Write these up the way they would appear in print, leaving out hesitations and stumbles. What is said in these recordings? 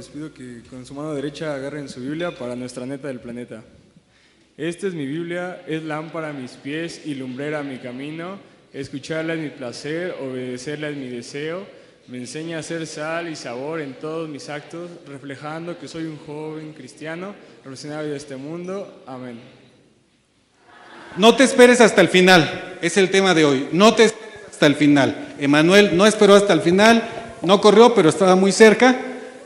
les pido que con su mano derecha agarren su Biblia para nuestra neta del planeta. Esta es mi Biblia, es lámpara a mis pies y lumbrera a mi camino. Escucharla es mi placer, obedecerla es mi deseo. Me enseña a hacer sal y sabor en todos mis actos, reflejando que soy un joven cristiano, revolucionario de este mundo. Amén. No te esperes hasta el final, es el tema de hoy. No te esperes hasta el final. Emanuel no esperó hasta el final, no corrió, pero estaba muy cerca.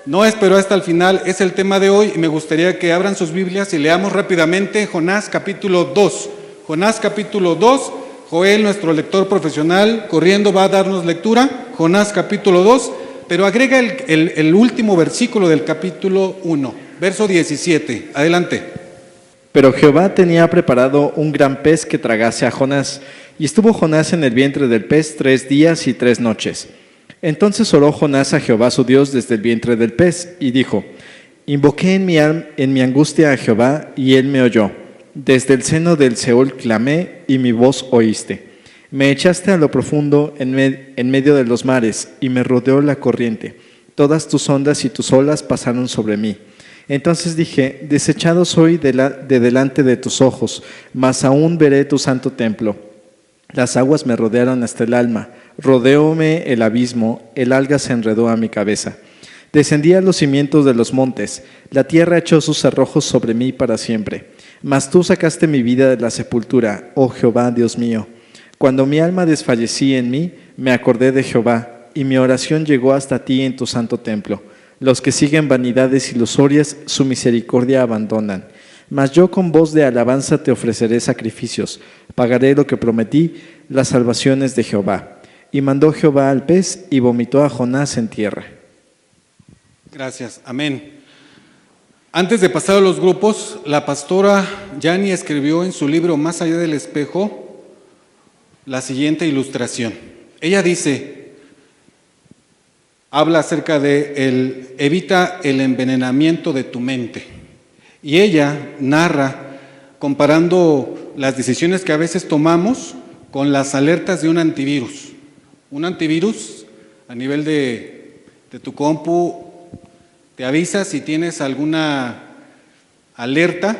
No esperó hasta el final, es el tema de hoy. Y me gustaría que abran sus Biblias y leamos rápidamente Jonás capítulo 2. Jonás capítulo 2. Joel, nuestro lector profesional, corriendo va a darnos lectura. Jonás capítulo 2, pero agrega el último versículo del capítulo 1, verso 17. Adelante. Pero Jehová tenía preparado un gran pez que tragase a Jonás, y estuvo Jonás en el vientre del pez 3 días y 3 noches. Entonces oró Jonás a Jehová su Dios desde el vientre del pez, y dijo: Invoqué en mi angustia a Jehová, y él me oyó. Desde el seno del Seol clamé, y mi voz oíste. Me echaste a lo profundo en medio de los mares, y me rodeó la corriente. Todas tus ondas y tus olas pasaron sobre mí. Entonces dije: desechado soy de delante de tus ojos, mas aún veré tu santo templo. Las aguas me rodearon hasta el alma, rodeóme el abismo, el alga se enredó a mi cabeza. Descendí a los cimientos de los montes, la tierra echó sus cerrojos sobre mí para siempre. Mas tú sacaste mi vida de la sepultura, oh Jehová, Dios mío. Cuando mi alma desfallecí en mí, me acordé de Jehová, y mi oración llegó hasta ti en tu santo templo. Los que siguen vanidades ilusorias, su misericordia abandonan. Mas yo con voz de alabanza te ofreceré sacrificios. Pagaré lo que prometí, las salvaciones de Jehová. Y mandó Jehová al pez, y vomitó a Jonás en tierra. Gracias, amén. Antes de pasar a los grupos, la pastora Yani escribió en su libro Más allá del espejo la siguiente ilustración. Ella dice, habla acerca de evita el envenenamiento de tu mente. Y ella narra comparando las decisiones que a veces tomamos con las alertas de un antivirus. Un antivirus a nivel de tu compu te avisa si tienes alguna alerta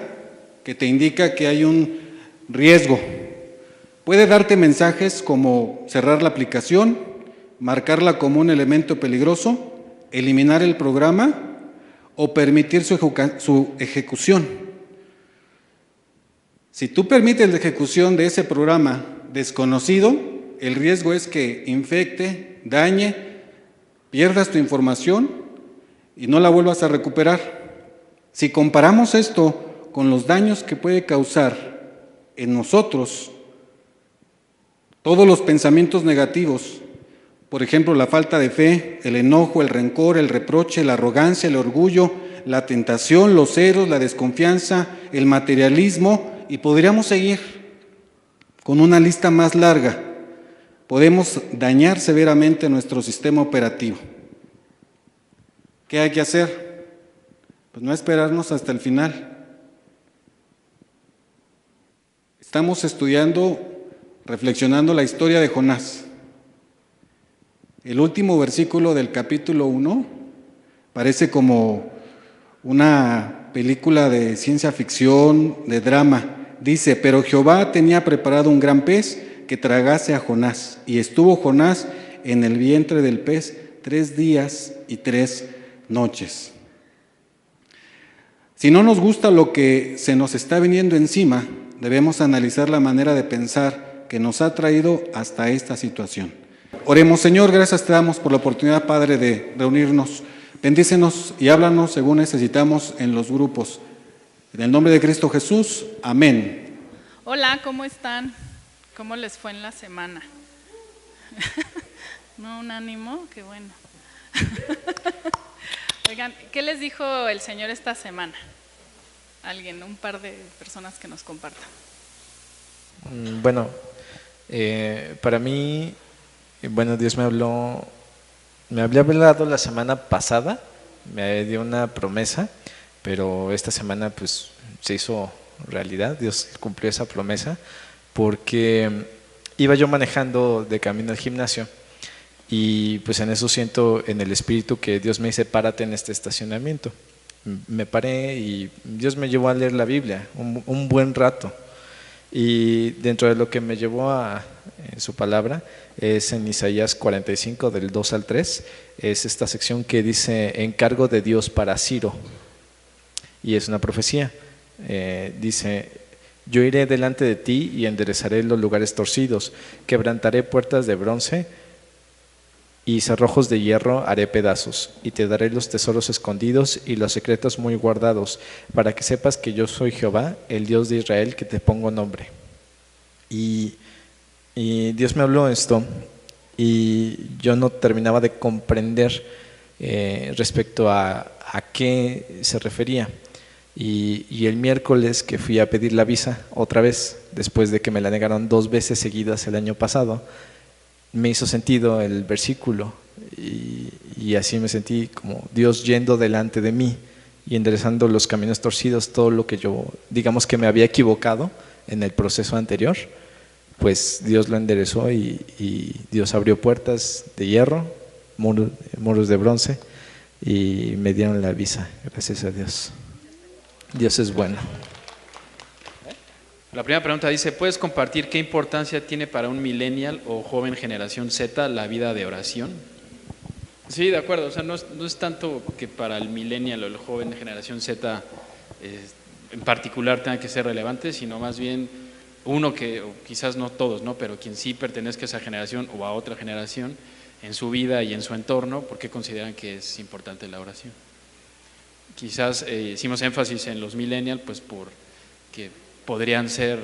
que te indica que hay un riesgo. Puede darte mensajes como cerrar la aplicación, marcarla como un elemento peligroso, eliminar el programa o permitir su ejecución. Si tú permites la ejecución de ese programa desconocido, el riesgo es que infecte, dañe, pierdas tu información y no la vuelvas a recuperar. Si comparamos esto con los daños que puede causar en nosotros, todos los pensamientos negativos, por ejemplo, la falta de fe, el enojo, el rencor, el reproche, la arrogancia, el orgullo, la tentación, los celos, la desconfianza, el materialismo, y podríamos seguir con una lista más larga. Podemos dañar severamente nuestro sistema operativo. ¿Qué hay que hacer? Pues no esperarnos hasta el final. Estamos estudiando, reflexionando la historia de Jonás. El último versículo del capítulo 1 parece como una película de ciencia ficción, de drama. Dice, pero Jehová tenía preparado un gran pez que tragase a Jonás, y estuvo Jonás en el vientre del pez 3 días y 3 noches. Si no nos gusta lo que se nos está viniendo encima, debemos analizar la manera de pensar que nos ha traído hasta esta situación. Oremos. Señor, gracias te damos por la oportunidad, Padre, de reunirnos. Bendícenos y háblanos según necesitamos en los grupos. En el nombre de Cristo Jesús, amén. Hola, ¿cómo están? ¿Cómo les fue en la semana? ¿No un ánimo? Qué bueno. Oigan, ¿qué les dijo el Señor esta semana? Alguien, un par de personas que nos compartan. Bueno, para mí, Dios me había hablado la semana pasada, me dio una promesa, pero esta semana pues se hizo realidad. Dios cumplió esa promesa porque iba yo manejando de camino al gimnasio Y pues en eso siento en el espíritu que Dios me dice, párate en este estacionamiento. Me paré y Dios me llevó a leer la Biblia un buen rato. Y dentro de lo que me llevó en su palabra es en Isaías 45 del 2 al 3, es esta sección que dice encargo de Dios para Ciro, y es una profecía. Dice: yo iré delante de ti y enderezaré los lugares torcidos, quebrantaré puertas de bronce y cerrojos de hierro haré pedazos, y te daré los tesoros escondidos y los secretos muy guardados, para que sepas que yo soy Jehová, el Dios de Israel, que te pongo nombre. Y Dios me habló esto y yo no terminaba de comprender respecto a qué se refería. Y el miércoles que fui a pedir la visa otra vez, después de que me la negaron 2 veces seguidas el año pasado, me hizo sentido el versículo y así me sentí como Dios yendo delante de mí y enderezando los caminos torcidos, todo lo que yo, digamos que me había equivocado en el proceso anterior, pues Dios lo enderezó y Dios abrió puertas de hierro, muros de bronce, y me dieron la visa, gracias a Dios. Dios es bueno. La primera pregunta dice, ¿puedes compartir qué importancia tiene para un millennial o joven generación Z la vida de oración? Sí, de acuerdo, o sea, no es tanto que para el millennial o el joven generación Z en particular tenga que ser relevante, sino más bien uno que, o quizás no todos, ¿no? Pero quien sí pertenezca a esa generación o a otra generación en su vida y en su entorno, ¿por qué consideran que es importante la oración? Quizás hicimos énfasis en los millennials, pues porque podrían ser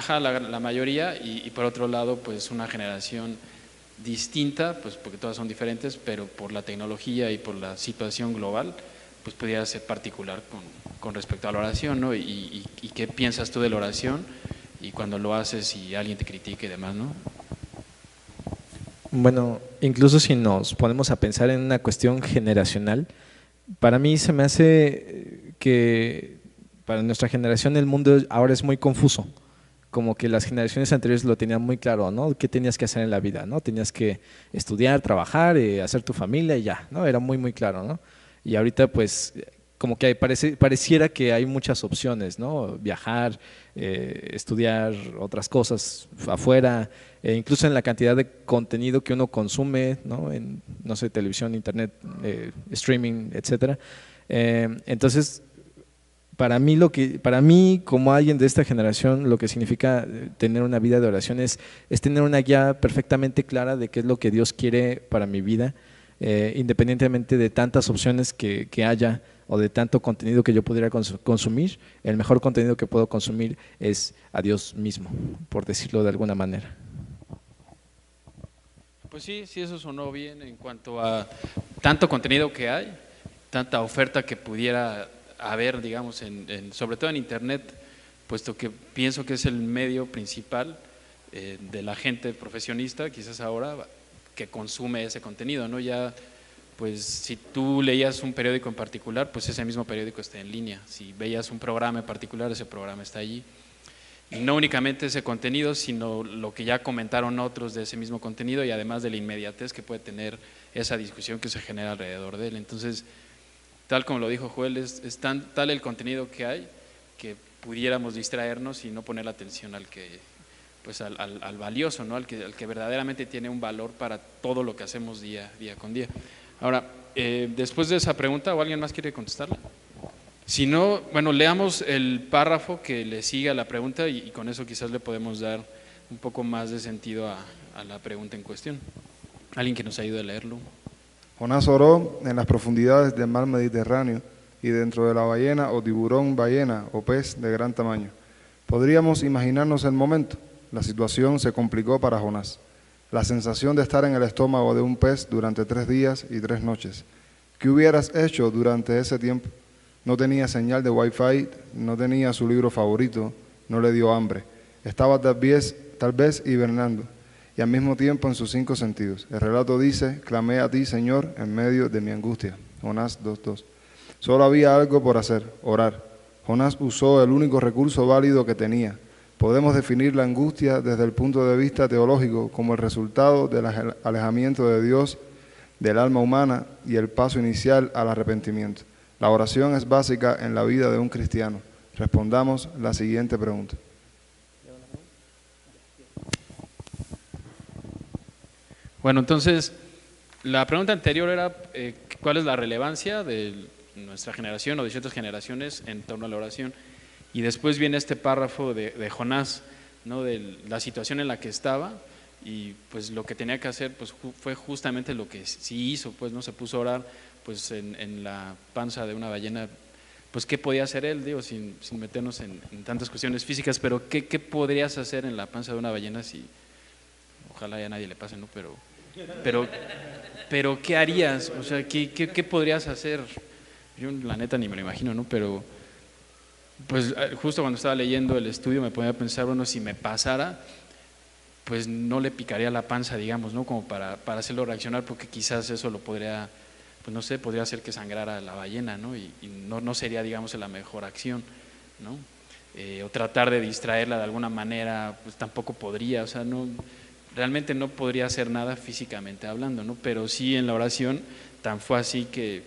la mayoría y por otro lado pues una generación distinta, pues porque todas son diferentes, pero por la tecnología y por la situación global pues pudiera ser particular con respecto a la oración, ¿no? Y qué piensas tú de la oración y cuando lo haces y alguien te critique y demás, ¿no? Bueno, incluso si nos ponemos a pensar en una cuestión generacional, para mí se me hace que para nuestra generación el mundo ahora es muy confuso, como que las generaciones anteriores lo tenían muy claro, ¿no? ¿Qué tenías que hacer en la vida, ¿no? Tenías que estudiar, trabajar, hacer tu familia y ya, ¿no? Era muy, muy claro, ¿no? Y ahorita pues como que pareciera que hay muchas opciones, ¿no? Viajar, estudiar otras cosas afuera, incluso en la cantidad de contenido que uno consume, ¿no? En, no sé, televisión, internet, streaming, etcétera. Entonces, para mí, como alguien de esta generación, lo que significa tener una vida de oración es tener una guía perfectamente clara de qué es lo que Dios quiere para mi vida, independientemente de tantas opciones que haya o de tanto contenido que yo pudiera consumir. El mejor contenido que puedo consumir es a Dios mismo, por decirlo de alguna manera. Pues sí, eso sonó bien en cuanto a tanto contenido que hay, tanta oferta que pudiera haber, digamos, sobre todo en internet, puesto que pienso que es el medio principal de la gente profesionista, quizás ahora, que consume ese contenido, ¿no? Ya, pues si tú leías un periódico en particular, pues ese mismo periódico está en línea. Si veías un programa en particular, ese programa está allí. Y no únicamente ese contenido, sino lo que ya comentaron otros de ese mismo contenido y además de la inmediatez que puede tener esa discusión que se genera alrededor de él. Entonces, tal como lo dijo Joel, es tal el contenido que hay que pudiéramos distraernos y no poner la atención al valioso, ¿no? al que verdaderamente tiene un valor para todo lo que hacemos día con día. Ahora, después de esa pregunta, ¿o alguien más quiere contestarla? Si no, bueno, leamos el párrafo que le sigue a la pregunta y con eso quizás le podemos dar un poco más de sentido a la pregunta en cuestión. ¿Alguien que nos ayude a leerlo? Jonás oró en las profundidades del mar Mediterráneo y dentro de la ballena o tiburón ballena o pez de gran tamaño. Podríamos imaginarnos el momento. La situación se complicó para Jonás. La sensación de estar en el estómago de un pez durante 3 días y 3 noches. ¿Qué hubieras hecho durante ese tiempo? No tenía señal de Wi-Fi, no tenía su libro favorito, no le dio hambre. Estaba tal vez hibernando y al mismo tiempo en sus 5 sentidos. El relato dice, clamé a ti, Señor, en medio de mi angustia. Jonás 2:2. Solo había algo por hacer, orar. Jonás usó el único recurso válido que tenía. Podemos definir la angustia desde el punto de vista teológico como el resultado del alejamiento de Dios del alma humana y el paso inicial al arrepentimiento. La oración es básica en la vida de un cristiano. Respondamos la siguiente pregunta. Bueno, entonces, la pregunta anterior era ¿cuál es la relevancia de nuestra generación o de ciertas generaciones en torno a la oración? Y después viene este párrafo de Jonás, ¿no? De la situación en la que estaba, y pues lo que tenía que hacer pues fue justamente lo que sí hizo, pues no se puso a orar pues en la panza de una ballena. Pues qué podía hacer él, digo, sin meternos en tantas cuestiones físicas, pero ¿qué podrías hacer en la panza de una ballena si, ojalá ya a nadie le pase, ¿no? Pero ¿qué harías? O sea, ¿qué podrías hacer? Yo la neta ni me lo imagino, ¿no? Pero pues justo cuando estaba leyendo el estudio me ponía a pensar, bueno, si me pasara, pues no le picaría la panza, digamos, ¿no? Como para hacerlo reaccionar, porque quizás eso lo podría, pues no sé, podría hacer que sangrara la ballena, ¿no? Y no sería, digamos, la mejor acción, ¿no? O tratar de distraerla de alguna manera, pues tampoco podría, o sea, no, realmente no podría hacer nada físicamente hablando, ¿no? Pero sí en la oración tan fue así que,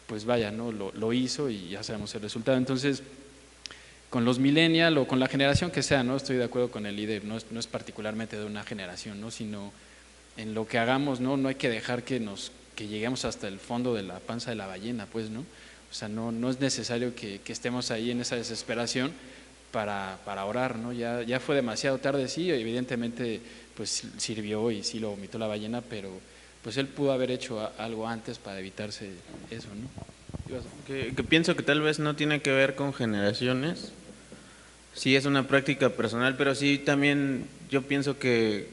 pues vaya, ¿no? Lo hizo y ya sabemos el resultado. Entonces, con los millennials o con la generación que sea, ¿no? Estoy de acuerdo con el líder, no es particularmente de una generación, ¿no? Sino en lo que hagamos, ¿no? No hay que dejar que lleguemos hasta el fondo de la panza de la ballena, pues, ¿no? O sea, no es necesario que estemos ahí en esa desesperación para orar, ¿no? Ya fue demasiado tarde, sí, evidentemente pues sirvió y sí lo vomitó la ballena, pero pues él pudo haber hecho algo antes para evitarse eso, ¿no? Que pienso que tal vez no tiene que ver con generaciones, sí es una práctica personal, pero sí también yo pienso que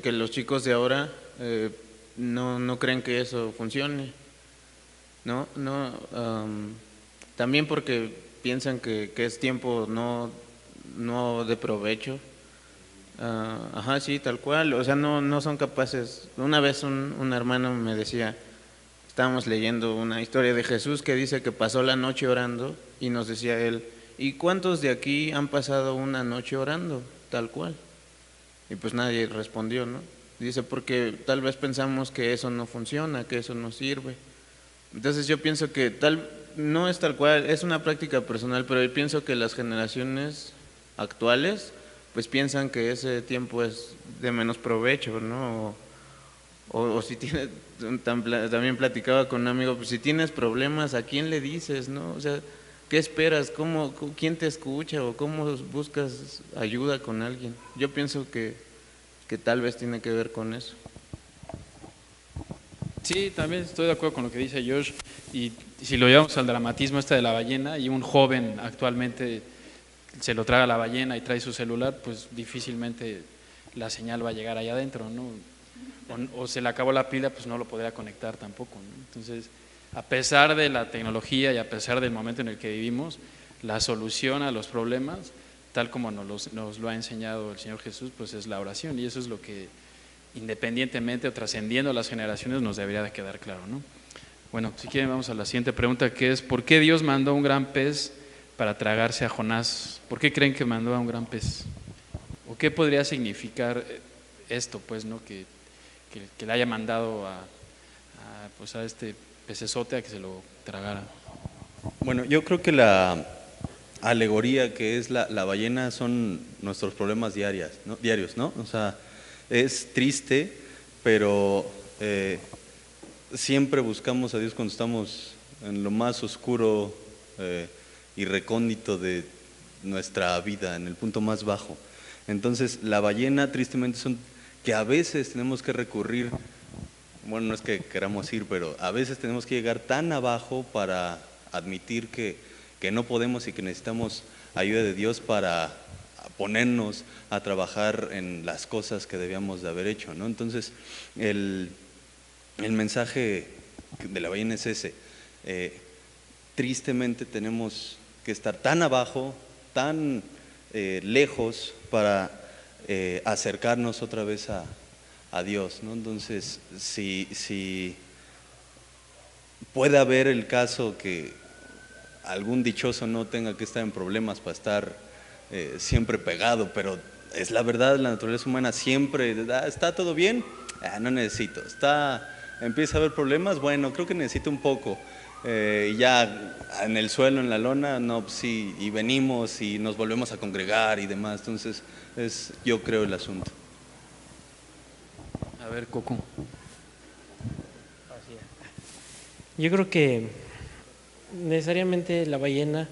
los chicos de ahora no creen que eso funcione, ¿no? También porque piensan que es tiempo no de provecho. Ajá, sí, tal cual, o sea, no son capaces. Una vez un hermano me decía, estábamos leyendo una historia de Jesús que dice que pasó la noche orando y nos decía él, ¿y cuántos de aquí han pasado una noche orando? Tal cual. Y pues nadie respondió, ¿no? Dice, porque tal vez pensamos que eso no funciona, que eso no sirve. Entonces yo pienso que no es tal cual, es una práctica personal, pero yo pienso que las generaciones actuales pues piensan que ese tiempo es de menos provecho, ¿no? O si tienes, también platicaba con un amigo, pues si tienes problemas, ¿a quién le dices, no? O sea, ¿qué esperas? ¿Quién te escucha? ¿O cómo buscas ayuda con alguien? Yo pienso que tal vez tiene que ver con eso. Sí, también estoy de acuerdo con lo que dice Josh, y si lo llevamos al dramatismo de la ballena, y un joven actualmente se lo traga la ballena y trae su celular, pues difícilmente la señal va a llegar allá adentro, ¿no? O se le acabó la pila, pues no lo podría conectar tampoco, ¿no? Entonces, a pesar de la tecnología y a pesar del momento en el que vivimos, la solución a los problemas, tal como nos lo ha enseñado el Señor Jesús, pues es la oración, y eso es lo que independientemente o trascendiendo las generaciones nos debería de quedar claro, ¿no? Bueno, si quieren vamos a la siguiente pregunta, que es ¿por qué Dios mandó un gran pez para tragarse a Jonás? ¿Por qué creen que mandó a un gran pez? ¿O qué podría significar esto, pues, ¿no? Que le haya mandado pues a este pecesote a que se lo tragara. Bueno, yo creo que la alegoría que es la ballena son nuestros problemas diarios, ¿no? O sea, es triste, pero siempre buscamos a Dios cuando estamos en lo más oscuro y recóndito de nuestra vida, en el punto más bajo. Entonces, la ballena tristemente son que a veces tenemos que recurrir, bueno, no es que queramos ir, pero a veces tenemos que llegar tan abajo para admitir que no podemos y que necesitamos ayuda de Dios para ponernos a trabajar en las cosas que debíamos de haber hecho, ¿no? Entonces, el mensaje de la ballena es ese. Tristemente tenemos que estar tan abajo, tan lejos para acercarnos otra vez a Dios, ¿no? Entonces, si puede haber el caso que algún dichoso no tenga que estar en problemas para estar siempre pegado, pero es la verdad, la naturaleza humana siempre, ¿está todo bien? No necesito. Empieza a haber problemas, bueno, creo que necesito un poco. Y ya en el suelo, en la lona, no, pues sí, y venimos y nos volvemos a congregar y demás. Entonces, yo creo el asunto. A ver, Coco. Yo creo que necesariamente la ballena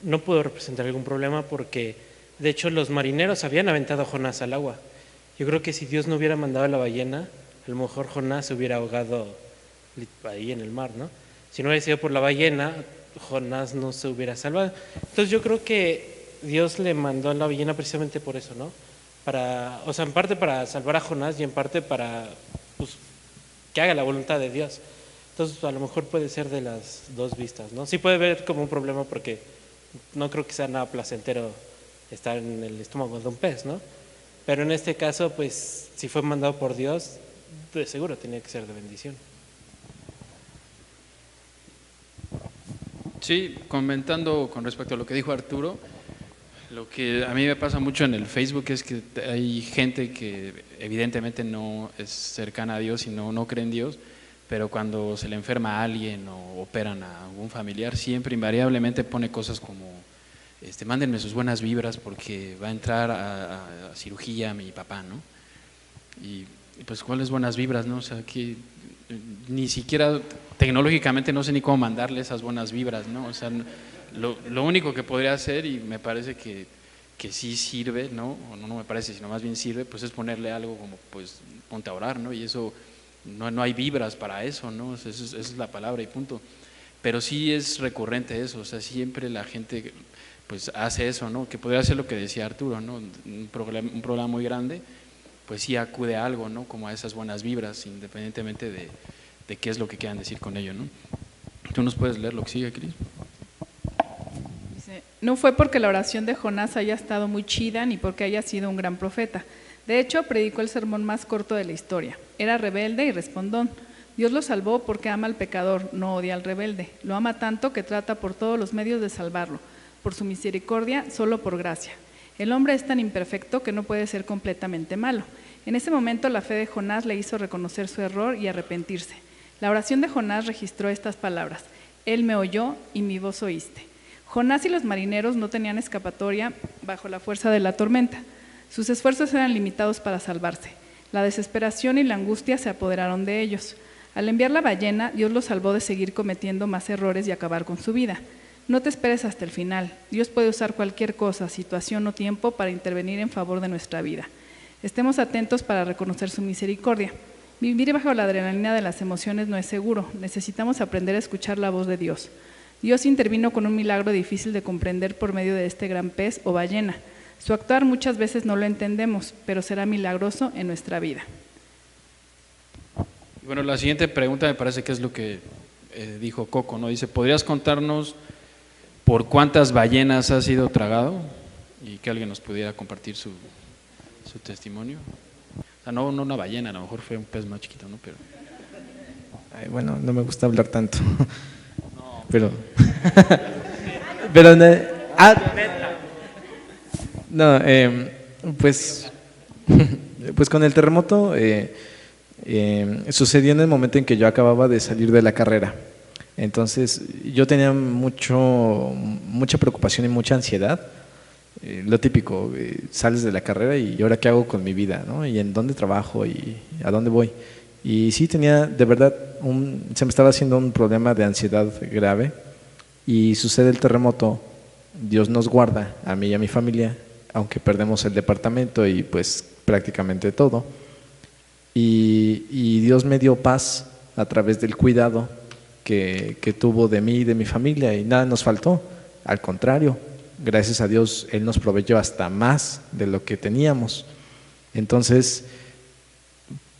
no pudo representar algún problema porque de hecho los marineros habían aventado a Jonás al agua. Yo creo que si Dios no hubiera mandado a la ballena, a lo mejor Jonás se hubiera ahogado ahí en el mar, ¿no? Si no hubiera sido por la ballena, Jonás no se hubiera salvado. Entonces yo creo que Dios le mandó a la ballena precisamente por eso, ¿no? O sea, en parte para salvar a Jonás y en parte para pues, que haga la voluntad de Dios. Entonces a lo mejor puede ser de las dos vistas, ¿no? Sí puede ver como un problema porque no creo que sea nada placentero estar en el estómago de un pez, ¿no? Pero en este caso, pues, si fue mandado por Dios, de seguro tenía que ser de bendición. Sí, comentando con respecto a lo que dijo Arturo, lo que a mí me pasa mucho en el Facebook es que hay gente que evidentemente no es cercana a Dios y no cree en Dios, pero cuando se le enferma a alguien o operan a algún familiar, siempre invariablemente pone cosas como mándenme sus buenas vibras porque va a entrar a cirugía mi papá, ¿no? Y pues cuáles buenas vibras, ¿no? O sea, que ni siquiera tecnológicamente no sé ni cómo mandarle esas buenas vibras, ¿no? O sea, lo único que podría hacer, y me parece que sí sirve, ¿no? O no me parece, sino más bien sirve, pues es ponerle algo como, pues, ponte a orar, ¿no? Y eso, no hay vibras para eso, ¿no? O sea, esa es la palabra y punto. Pero sí es recurrente eso, o sea, siempre la gente pues hace eso, ¿no? Que podría ser lo que decía Arturo, ¿no? Un problema muy grande, pues sí acude a algo, ¿no? Como a esas buenas vibras, independientemente de qué es lo que quieran decir con ello, ¿no? ¿Tú nos puedes leer lo que sigue, Cris? Dice, no fue porque la oración de Jonás haya estado muy chida ni porque haya sido un gran profeta. De hecho, predicó el sermón más corto de la historia. Era rebelde y respondón. Dios lo salvó porque ama al pecador, no odia al rebelde. Lo ama tanto que trata por todos los medios de salvarlo. Por su misericordia, solo por gracia. El hombre es tan imperfecto que no puede ser completamente malo. En ese momento la fe de Jonás le hizo reconocer su error y arrepentirse. La oración de Jonás registró estas palabras: Él me oyó y mi voz oíste. Jonás y los marineros no tenían escapatoria bajo la fuerza de la tormenta. Sus esfuerzos eran limitados para salvarse. La desesperación y la angustia se apoderaron de ellos. Al enviar la ballena, Dios los salvó de seguir cometiendo más errores y acabar con su vida. No te esperes hasta el final. Dios puede usar cualquier cosa, situación o tiempo para intervenir en favor de nuestra vida. Estemos atentos para reconocer su misericordia. Vivir bajo la adrenalina de las emociones no es seguro. Necesitamos aprender a escuchar la voz de Dios. Dios intervino con un milagro difícil de comprender por medio de este gran pez o ballena. Su actuar muchas veces no lo entendemos, pero será milagroso en nuestra vida. Bueno, la siguiente pregunta me parece que es lo que dijo Coco, ¿no? Dice, ¿podrías contarnos por cuántas ballenas has sido tragado? Y que alguien nos pudiera compartir su testimonio. O sea, no una ballena, a lo mejor fue un pez más chiquito, ¿no? Pero... Ay, bueno, no me gusta hablar tanto. No. Pero pues con el terremoto sucedió en el momento en que yo acababa de salir de la carrera. Entonces yo tenía mucha preocupación y mucha ansiedad. Lo típico, sales de la carrera y ahora qué hago con mi vida, ¿no? Y en dónde trabajo y a dónde voy. Y sí tenía, de verdad, se me estaba haciendo un problema de ansiedad grave. Y sucede el terremoto, Dios nos guarda, a mí y a mi familia, aunque perdemos el departamento y pues prácticamente todo. Y Dios me dio paz a través del cuidado que tuvo de mí y de mi familia, y nada nos faltó, al contrario, gracias a Dios Él nos proveyó hasta más de lo que teníamos. Entonces,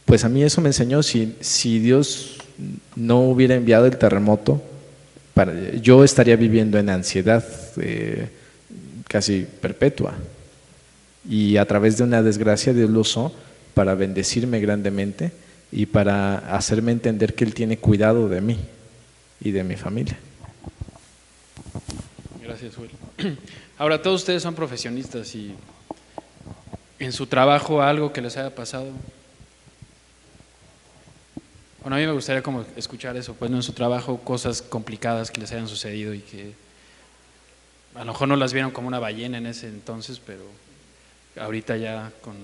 pues a mí eso me enseñó, si Dios no hubiera enviado el terremoto, yo estaría viviendo en ansiedad casi perpetua, y a través de una desgracia Dios lo usó para bendecirme grandemente y para hacerme entender que Él tiene cuidado de mí y de mi familia. Gracias. Gracias, Joel. Ahora, todos ustedes son profesionistas y en su trabajo algo que les haya pasado. Bueno, a mí me gustaría como escuchar eso, pues no en su trabajo, cosas complicadas que les hayan sucedido y que a lo mejor no las vieron como una ballena en ese entonces, pero ahorita ya con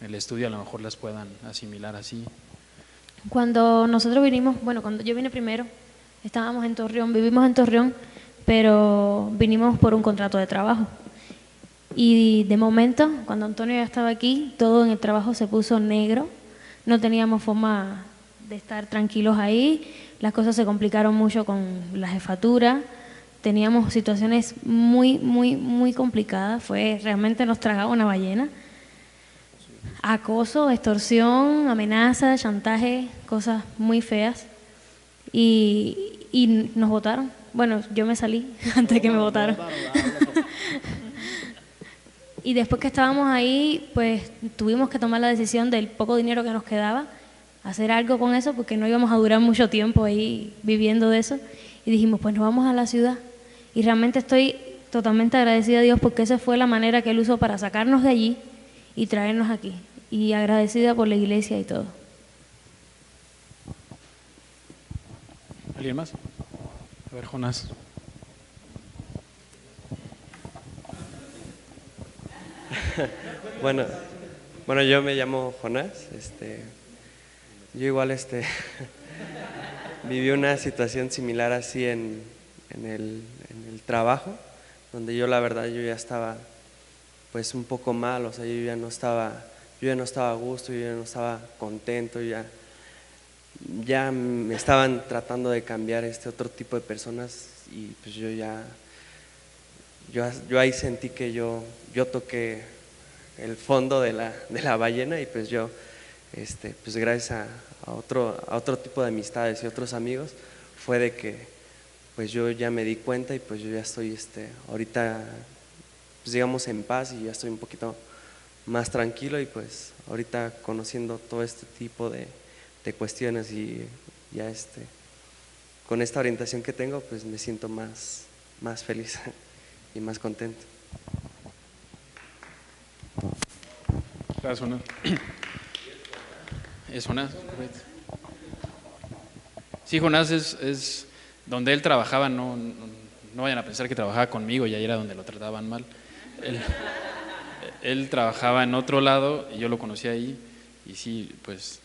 el estudio a lo mejor las puedan asimilar así. Cuando nosotros vinimos, bueno, cuando yo vine primero, estábamos en Torreón, vivimos en Torreón, pero vinimos por un contrato de trabajo. Y de momento, cuando Antonio ya estaba aquí, todo en el trabajo se puso negro, no teníamos forma de estar tranquilos ahí, las cosas se complicaron mucho con la jefatura, teníamos situaciones muy complicadas, realmente nos tragaba una ballena. Acoso, extorsión, amenaza, chantaje, cosas muy feas. Y nos votaron. Bueno, yo me salí antes de que me votaran. Y después que estábamos ahí, pues tuvimos que tomar la decisión del poco dinero que nos quedaba, hacer algo con eso, porque no íbamos a durar mucho tiempo ahí viviendo de eso. Y dijimos, pues nos vamos a la ciudad. Y realmente estoy totalmente agradecida a Dios porque esa fue la manera que Él usó para sacarnos de allí y traernos aquí. Y agradecida por la iglesia y todo. ¿Alguien más? A ver, Jonás. Bueno, yo me llamo Jonás. Yo igual viví una situación similar así en el trabajo, donde yo la verdad yo ya estaba pues un poco mal, o sea, yo ya no estaba a gusto, yo ya no estaba contento, ya me estaban tratando de cambiar otro tipo de personas y pues yo ahí sentí que yo toqué el fondo de la ballena y pues yo pues gracias a otro tipo de amistades y otros amigos fue de que pues yo ya me di cuenta y pues yo ya estoy ahorita pues digamos en paz y ya estoy un poquito más tranquilo y pues ahorita conociendo todo este tipo de cuestiones y ya con esta orientación que tengo pues me siento más feliz y más contento. Gracias, Jonás. ¿Es Jonás? Correcto. Sí, Jonás es donde él trabajaba, no vayan a pensar que trabajaba conmigo y ahí era donde lo trataban mal. Él trabajaba en otro lado y yo lo conocí ahí y sí, pues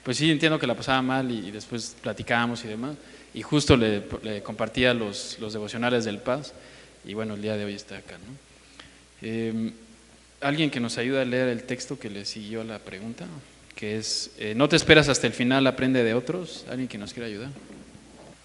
pues sí, entiendo que la pasaba mal y después platicábamos y demás y justo le compartía los devocionales del Paz y bueno, el día de hoy está acá, ¿no? Alguien que nos ayude a leer el texto que le siguió la pregunta, que es, no te esperas hasta el final, aprende de otros. ¿Alguien que nos quiera ayudar?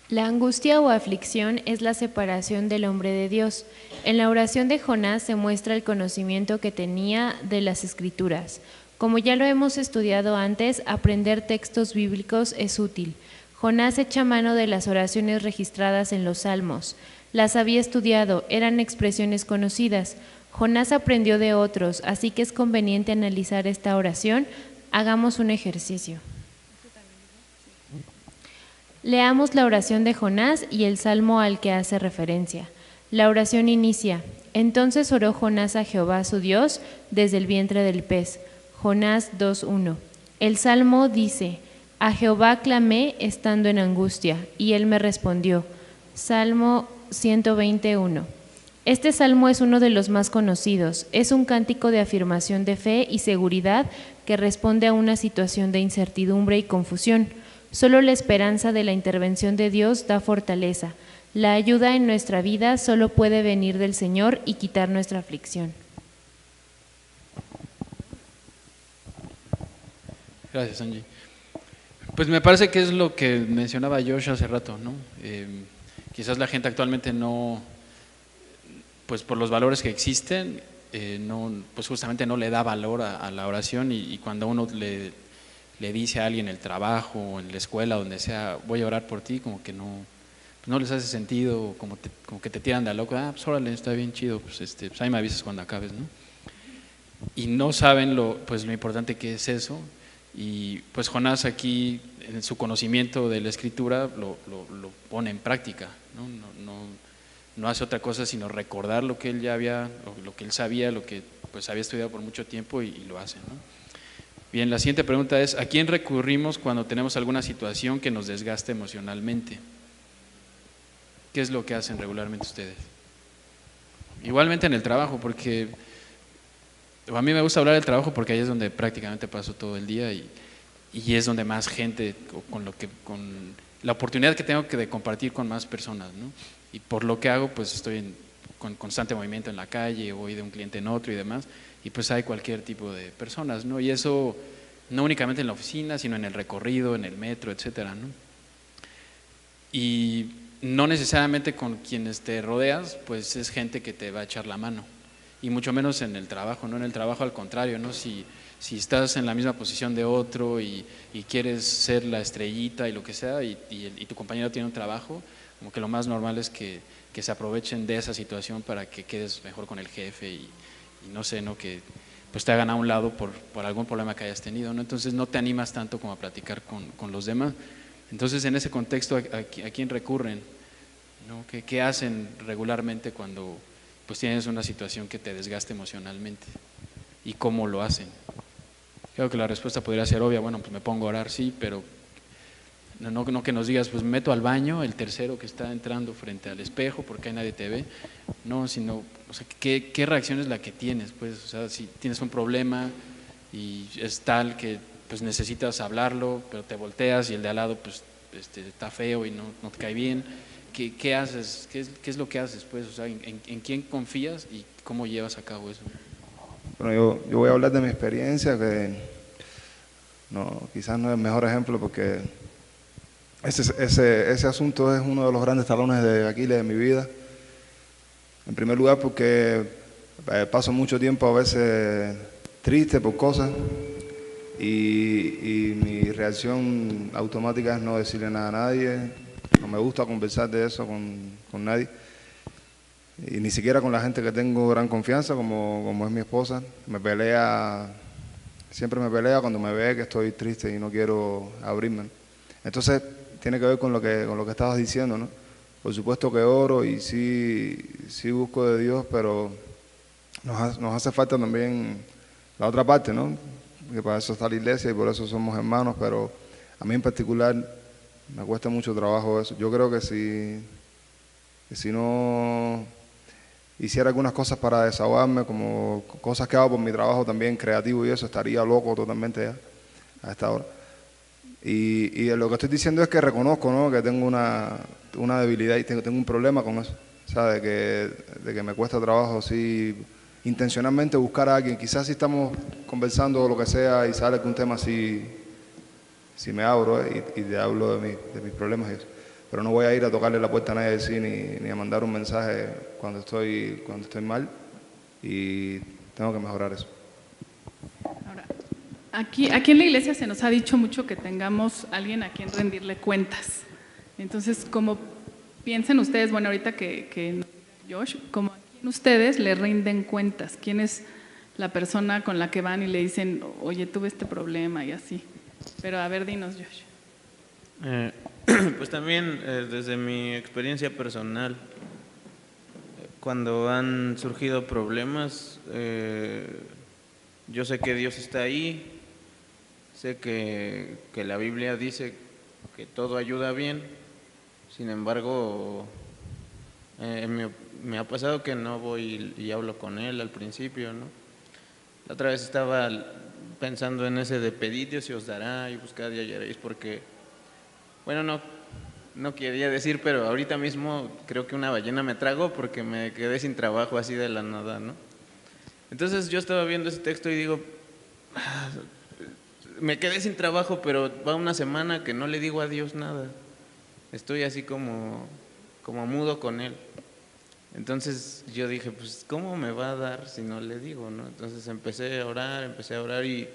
La angustia o aflicción es la separación del hombre de Dios. En la oración de Jonás se muestra el conocimiento que tenía de las Escrituras. Como ya lo hemos estudiado antes, aprender textos bíblicos es útil. Jonás echa mano de las oraciones registradas en los Salmos. Las había estudiado, eran expresiones conocidas. Jonás aprendió de otros, así que es conveniente analizar esta oración. Hagamos un ejercicio. Leamos la oración de Jonás y el salmo al que hace referencia. La oración inicia: entonces oró Jonás a Jehová su Dios desde el vientre del pez. Jonás 2:1. El salmo dice: a Jehová clamé estando en angustia, y él me respondió. Salmo 121. Este salmo es uno de los más conocidos. Es un cántico de afirmación de fe y seguridad que responde a una situación de incertidumbre y confusión. Solo la esperanza de la intervención de Dios da fortaleza. La ayuda en nuestra vida solo puede venir del Señor y quitar nuestra aflicción. Gracias, Angie. Pues me parece que es lo que mencionaba Josh hace rato, ¿no? Quizás la gente actualmente no, pues por los valores que existen, pues justamente no le da valor a la oración y cuando uno le dice a alguien en el trabajo o en la escuela, donde sea, voy a orar por ti, como que no les hace sentido, como que te tiran de a loco, pues órale, está bien chido, pues ahí me avisas cuando acabes, ¿no? Y no saben lo importante que es eso Y pues Jonás aquí, en su conocimiento de la Escritura, lo pone en práctica, no hace otra cosa sino recordar lo que él ya había, lo que él sabía, lo que pues había estudiado por mucho tiempo y lo hace, ¿no? Bien, la siguiente pregunta es, ¿a quién recurrimos cuando tenemos alguna situación que nos desgaste emocionalmente? ¿Qué es lo que hacen regularmente ustedes? Igualmente en el trabajo, porque a mí me gusta hablar del trabajo porque ahí es donde prácticamente paso todo el día y es donde más gente, con la oportunidad que tengo de compartir con más personas, ¿no? Y por lo que hago, pues estoy con constante movimiento en la calle, voy de un cliente en otro y demás, y pues hay cualquier tipo de personas, ¿no? Y eso no únicamente en la oficina, sino en el recorrido, en el metro, etcétera, ¿no? Y no necesariamente con quienes te rodeas, pues es gente que te va a echar la mano, y mucho menos en el trabajo, ¿no? En el trabajo al contrario, ¿no? Si estás en la misma posición de otro y quieres ser la estrellita y lo que sea, y tu compañero tiene un trabajo, como que lo más normal es que se aprovechen de esa situación para que quedes mejor con el jefe y no sé, ¿no? Que pues te hagan a un lado por algún problema que hayas tenido, ¿no? Entonces no te animas tanto como a platicar con los demás. Entonces en ese contexto, ¿a quién recurren? ¿No? ¿Qué hacen regularmente cuando pues tienes una situación que te desgaste emocionalmente? ¿Y cómo lo hacen? Creo que la respuesta podría ser obvia, bueno, pues me pongo a orar, sí, pero no que nos digas, pues me meto al baño, el tercero que está entrando frente al espejo porque ahí nadie te ve, no, sino, o sea, ¿qué reacción es la que tienes? Pues, o sea, si tienes un problema y es tal que pues necesitas hablarlo, pero te volteas y el de al lado pues está feo y no te cae bien, ¿qué haces? ¿Qué es lo que haces? Pues, o sea, ¿en quién confías y cómo llevas a cabo eso? Bueno, yo voy a hablar de mi experiencia, que quizás no es el mejor ejemplo porque ese asunto es uno de los grandes talones de Aquiles de mi vida. En primer lugar porque paso mucho tiempo a veces triste por cosas y mi reacción automática es no decirle nada a nadie. No me gusta conversar de eso con nadie. Y ni siquiera con la gente que tengo gran confianza, como es mi esposa. Siempre me pelea cuando me ve que estoy triste y no quiero abrirme. Entonces, tiene que ver con lo que estabas diciendo, ¿no? Por supuesto que oro y sí busco de Dios, pero nos hace falta también la otra parte, ¿no? Que para eso está la iglesia y por eso somos hermanos, pero a mí en particular me cuesta mucho trabajo eso. Yo creo que si no hiciera algunas cosas para desahogarme, como cosas que hago por mi trabajo también creativo y eso, estaría loco totalmente ya a esta hora. Y lo que estoy diciendo es que reconozco, ¿no? Que tengo una debilidad y tengo un problema con eso, o sea, de que me cuesta trabajo así intencionalmente buscar a alguien. Quizás si estamos conversando o lo que sea y sale algún tema así, si me abro y te hablo de mis problemas y eso. Pero no voy a ir a tocarle la puerta a nadie así, ni a mandar un mensaje cuando estoy mal, y tengo que mejorar eso. Ahora, aquí en la iglesia se nos ha dicho mucho que tengamos alguien a quien rendirle cuentas. Entonces, como piensen ustedes, bueno, ahorita que Josh, como a quién ustedes le rinden cuentas, quién es la persona con la que van y le dicen, oye, tuve este problema y así. Pero a ver, dinos, Josh. Pues también desde mi experiencia personal, cuando han surgido problemas, yo sé que Dios está ahí, sé que la Biblia dice que todo ayuda bien, sin embargo, me ha pasado que no voy y hablo con Él al principio, ¿no? La otra vez estaba pensando en ese de pedid, Dios se os dará, y buscad y hallaréis, porque, bueno, no quería decir, pero ahorita mismo creo que una ballena me tragó porque me quedé sin trabajo así de la nada, ¿no? Entonces yo estaba viendo ese texto y digo, me quedé sin trabajo, pero va una semana que no le digo a Dios nada. Estoy así como mudo con Él. Entonces yo dije, pues ¿cómo me va a dar si no le digo, no? Entonces empecé a orar y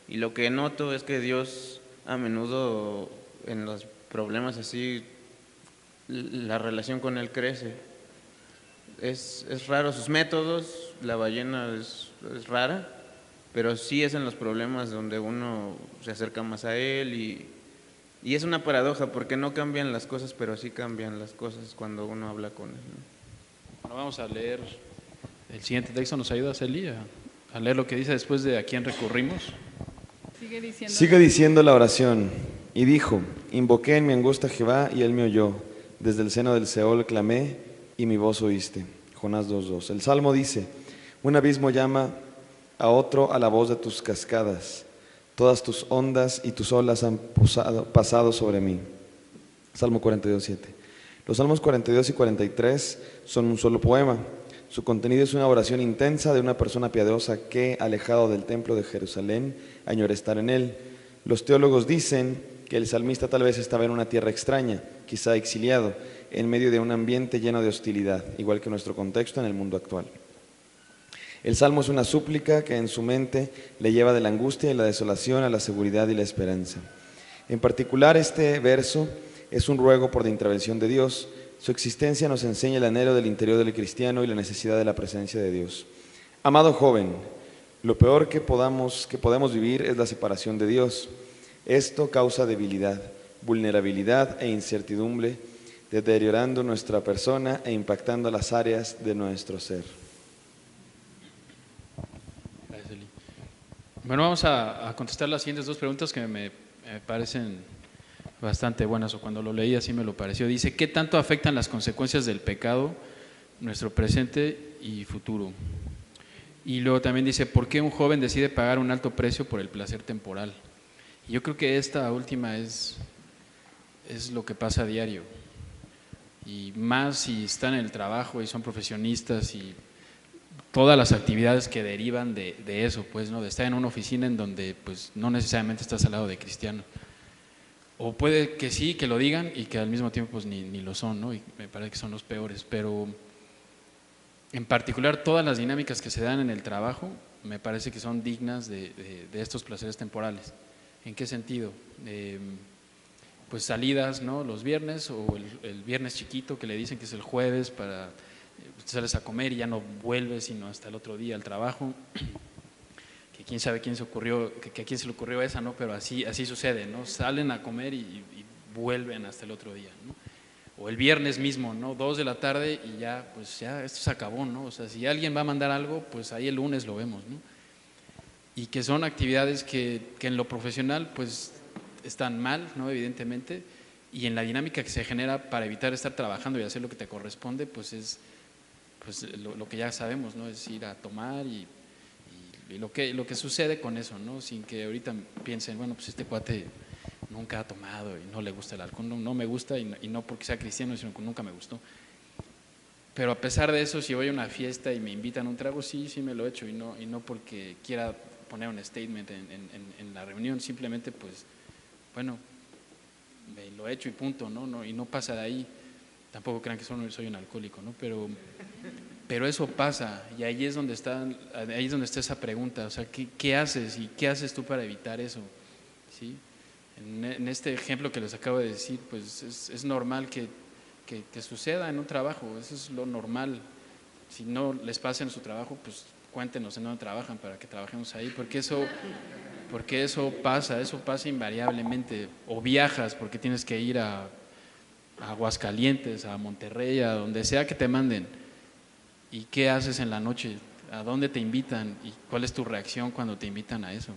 lo que noto es que Dios a menudo en los problemas así, la relación con Él crece. Es raro sus métodos, la ballena es rara, pero sí es en los problemas donde uno se acerca más a Él y es una paradoja porque no cambian las cosas, pero sí cambian las cosas cuando uno habla con Él, ¿no? Bueno, vamos a leer el siguiente texto. ¿Nos ayuda, Celi, a leer lo que dice después de a quién recurrimos? Sigue diciendo la oración. Y dijo, invoqué en mi angustia a Jehová y él me oyó. Desde el seno del Seol clamé y mi voz oíste. Jonás 2:2. El Salmo dice, un abismo llama a otro a la voz de tus cascadas. Todas tus ondas y tus olas han pasado sobre mí. Salmo 42:7. Los Salmos 42 y 43 son un solo poema. Su contenido es una oración intensa de una persona piadosa que, alejado del templo de Jerusalén, añora estar en él. Los teólogos dicen que el salmista tal vez estaba en una tierra extraña, quizá exiliado, en medio de un ambiente lleno de hostilidad, igual que nuestro contexto en el mundo actual. El salmo es una súplica que en su mente le lleva de la angustia y la desolación a la seguridad y la esperanza. En particular, este verso es un ruego por la intervención de Dios. Su existencia nos enseña el anhelo del interior del cristiano y la necesidad de la presencia de Dios. Amado joven, lo peor que podemos vivir es la separación de Dios. Esto causa debilidad, vulnerabilidad e incertidumbre, deteriorando nuestra persona e impactando las áreas de nuestro ser. Gracias, Eli. Bueno, vamos a contestar las siguientes dos preguntas que me parecen bastante buenas, o cuando lo leí así me lo pareció. Dice, ¿qué tanto afectan las consecuencias del pecado nuestro presente y futuro? Y luego también dice, ¿por qué un joven decide pagar un alto precio por el placer temporal? Y yo creo que esta última es lo que pasa a diario, y más si están en el trabajo y son profesionistas y todas las actividades que derivan de eso, pues, ¿no? De estar en una oficina en donde pues no necesariamente estás al lado de cristiano. O puede que sí, que lo digan y que al mismo tiempo pues ni lo son, ¿no? Y me parece que son los peores, pero en particular todas las dinámicas que se dan en el trabajo me parece que son dignas de estos placeres temporales. ¿En qué sentido? Pues salidas, ¿no? Los viernes, o el viernes chiquito que le dicen que es el jueves para sales a comer y ya no vuelves sino hasta el otro día al trabajo. Que quién sabe quién se ocurrió, que a quién se le ocurrió esa, ¿no? Pero así sucede, ¿no? Salen a comer y vuelven hasta el otro día, ¿no? O el viernes mismo, ¿no? 2 de la tarde y ya, pues ya esto se acabó, ¿no? O sea, si alguien va a mandar algo, pues ahí el lunes lo vemos, ¿no? Y que son actividades que en lo profesional, pues están mal, ¿no? Evidentemente, y en la dinámica que se genera para evitar estar trabajando y hacer lo que te corresponde, pues es pues lo que ya sabemos, ¿no? Es ir a tomar y lo que sucede con eso, ¿no? Sin que ahorita piensen, bueno, pues este cuate nunca ha tomado y no le gusta el alcohol. No me gusta, y no porque sea cristiano, sino que nunca me gustó. Pero a pesar de eso, si voy a una fiesta y me invitan a un trago, sí me lo echo, y no porque quiera poner un statement en la reunión, simplemente pues, bueno, me lo echo y punto, ¿no? Y no pasa de ahí. Tampoco crean que soy un alcohólico, ¿no? Pero eso pasa, y ahí es donde está esa pregunta, o sea, ¿qué haces? ¿Y qué haces tú para evitar eso? ¿Sí? En este ejemplo que les acabo de decir, pues es normal que suceda en un trabajo, eso es lo normal. Si no les pasa en su trabajo, pues cuéntenos en dónde trabajan para que trabajemos ahí, porque eso pasa invariablemente. O viajas porque tienes que ir a Aguascalientes, a Monterrey, a donde sea que te manden. ¿Y qué haces en la noche? ¿A dónde te invitan? ¿Y cuál es tu reacción cuando te invitan a eso?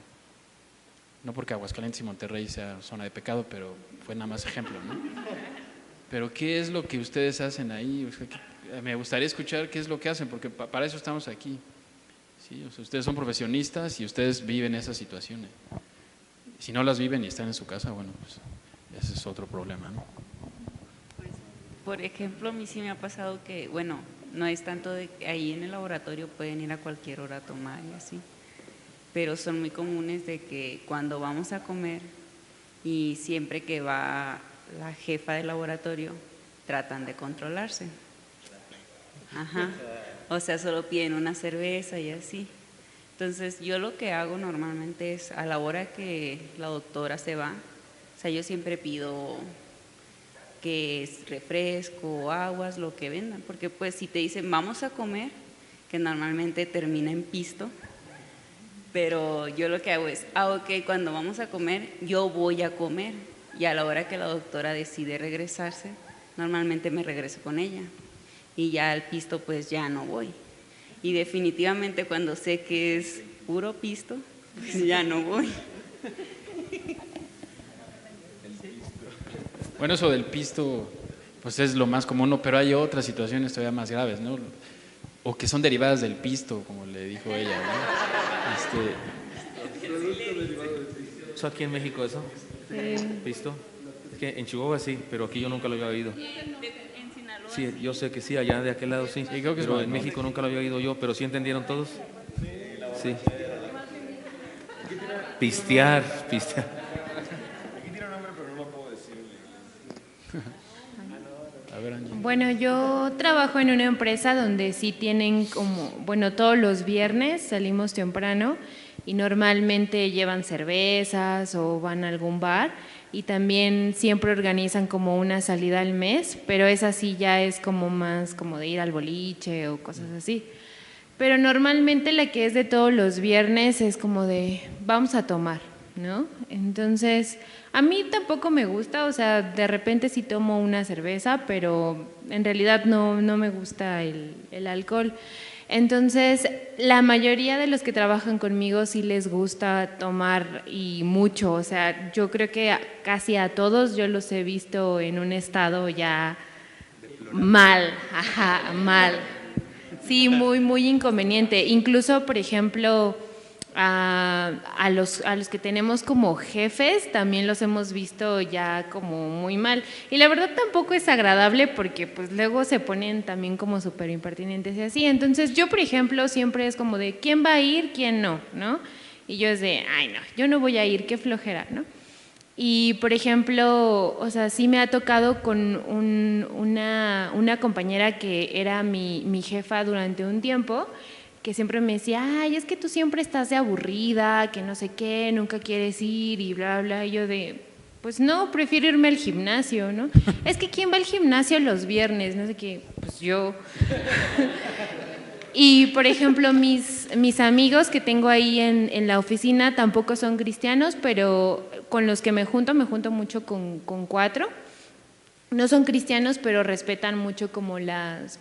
No porque Aguascalientes y Monterrey sea zona de pecado, pero fue nada más ejemplo, ¿no? Pero ¿qué es lo que ustedes hacen ahí? Me gustaría escuchar qué es lo que hacen, porque para eso estamos aquí. ¿Sí? O sea, ustedes son profesionistas y ustedes viven esas situaciones. Si no las viven y están en su casa, bueno, pues ese es otro problema, ¿no? Pues, por ejemplo, a mí sí me ha pasado que, bueno, no es tanto de que ahí en el laboratorio pueden ir a cualquier hora a tomar y así, pero son muy comunes de que cuando vamos a comer y siempre que va la jefa del laboratorio tratan de controlarse. Ajá. O sea, solo piden una cerveza y así. Entonces yo lo que hago normalmente es, a la hora que la doctora se va, o sea, yo siempre pido que es refresco, aguas, lo que vendan, porque pues si te dicen vamos a comer, que normalmente termina en pisto, Pero yo lo que hago es, ok, cuando vamos a comer, yo voy a comer. Y a la hora que la doctora decide regresarse, normalmente me regreso con ella. Y ya al pisto pues ya no voy. Y definitivamente cuando sé que es puro pisto, pues ya no voy. Bueno, eso del pisto, pues es lo más común, ¿no? Pero hay otras situaciones todavía más graves, ¿no? O que son derivadas del pisto, como le dijo ella, ¿no? ¿Eso aquí en México eso? ¿Pisto? Es que en Chihuahua sí, pero aquí yo nunca lo había oído. Sí, yo sé que sí, allá de aquel lado sí, pero en México nunca lo había oído yo, pero ¿sí entendieron todos? Sí. Pistear. Bueno, yo trabajo en una empresa donde sí tienen como, bueno, todos los viernes salimos temprano y normalmente llevan cervezas o van a algún bar y también siempre organizan como una salida al mes, pero esa sí ya es como más como de ir al boliche o cosas así. Pero normalmente la que es de todos los viernes es como de vamos a tomar, ¿no? Entonces, a mí tampoco me gusta, o sea, de repente sí tomo una cerveza, pero en realidad no me gusta el alcohol. Entonces, la mayoría de los que trabajan conmigo sí les gusta tomar y mucho, o sea, yo creo que casi a todos yo los he visto en un estado ya mal, mal. Sí, muy inconveniente. Incluso, por ejemplo, a los que tenemos como jefes también los hemos visto ya como muy mal. Y la verdad tampoco es agradable porque pues luego se ponen también como súper impertinentes y así. Entonces yo, por ejemplo, siempre es como de ¿quién va a ir? ¿Quién no? ¿No? Y yo es de, ay no, yo no voy a ir, qué flojera, ¿no? Y por ejemplo, o sea, sí me ha tocado con una compañera que era mi jefa durante un tiempo, que siempre me decía, ay, es que tú siempre estás de aburrida, que no sé qué, nunca quieres ir y bla, bla. Y yo de, pues no, prefiero irme al gimnasio, ¿no? Es que ¿quién va al gimnasio los viernes? No sé qué, pues yo. Y, por ejemplo, mis amigos que tengo ahí en la oficina tampoco son cristianos, pero con los que me junto mucho con 4. No son cristianos, pero respetan mucho como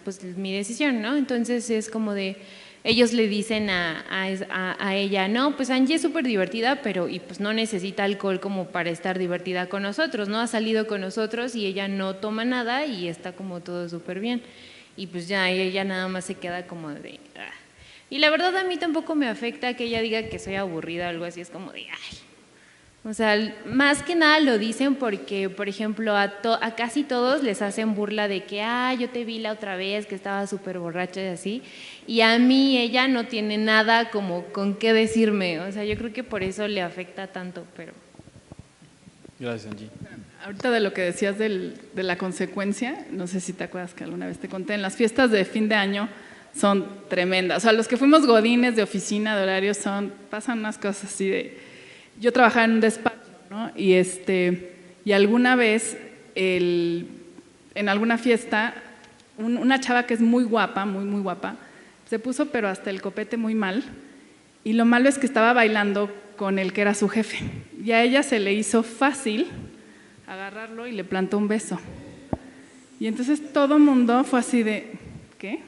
pues mi decisión, ¿no? Entonces es como de, ellos le dicen a ella, no, pues Angie es súper divertida, pero y pues no necesita alcohol como para estar divertida con nosotros, ¿no? Ha salido con nosotros y ella no toma nada y está como todo súper bien. Y pues ya ella nada más se queda como de... Ah. Y la verdad a mí tampoco me afecta que ella diga que soy aburrida o algo así, es como de... Ay. O sea, más que nada lo dicen porque, por ejemplo, a casi todos les hacen burla de que, yo te vi la otra vez, que estaba súper borracha y así. Y a mí ella no tiene nada como con qué decirme. O sea, yo creo que por eso le afecta tanto, pero... Gracias, Angie. Ahorita de lo que decías de la consecuencia, no sé si te acuerdas que alguna vez te conté, en las fiestas de fin de año son tremendas. O sea, los que fuimos godines de oficina, de horarios, pasan unas cosas así de... Yo trabajaba en un despacho, ¿no? Y alguna vez, en alguna fiesta, una chava que es muy guapa, muy guapa, se puso pero hasta el copete muy mal, y lo malo es que estaba bailando con el que era su jefe. Y a ella se le hizo fácil agarrarlo y le plantó un beso. Y entonces todo el mundo fue así de, ¿qué?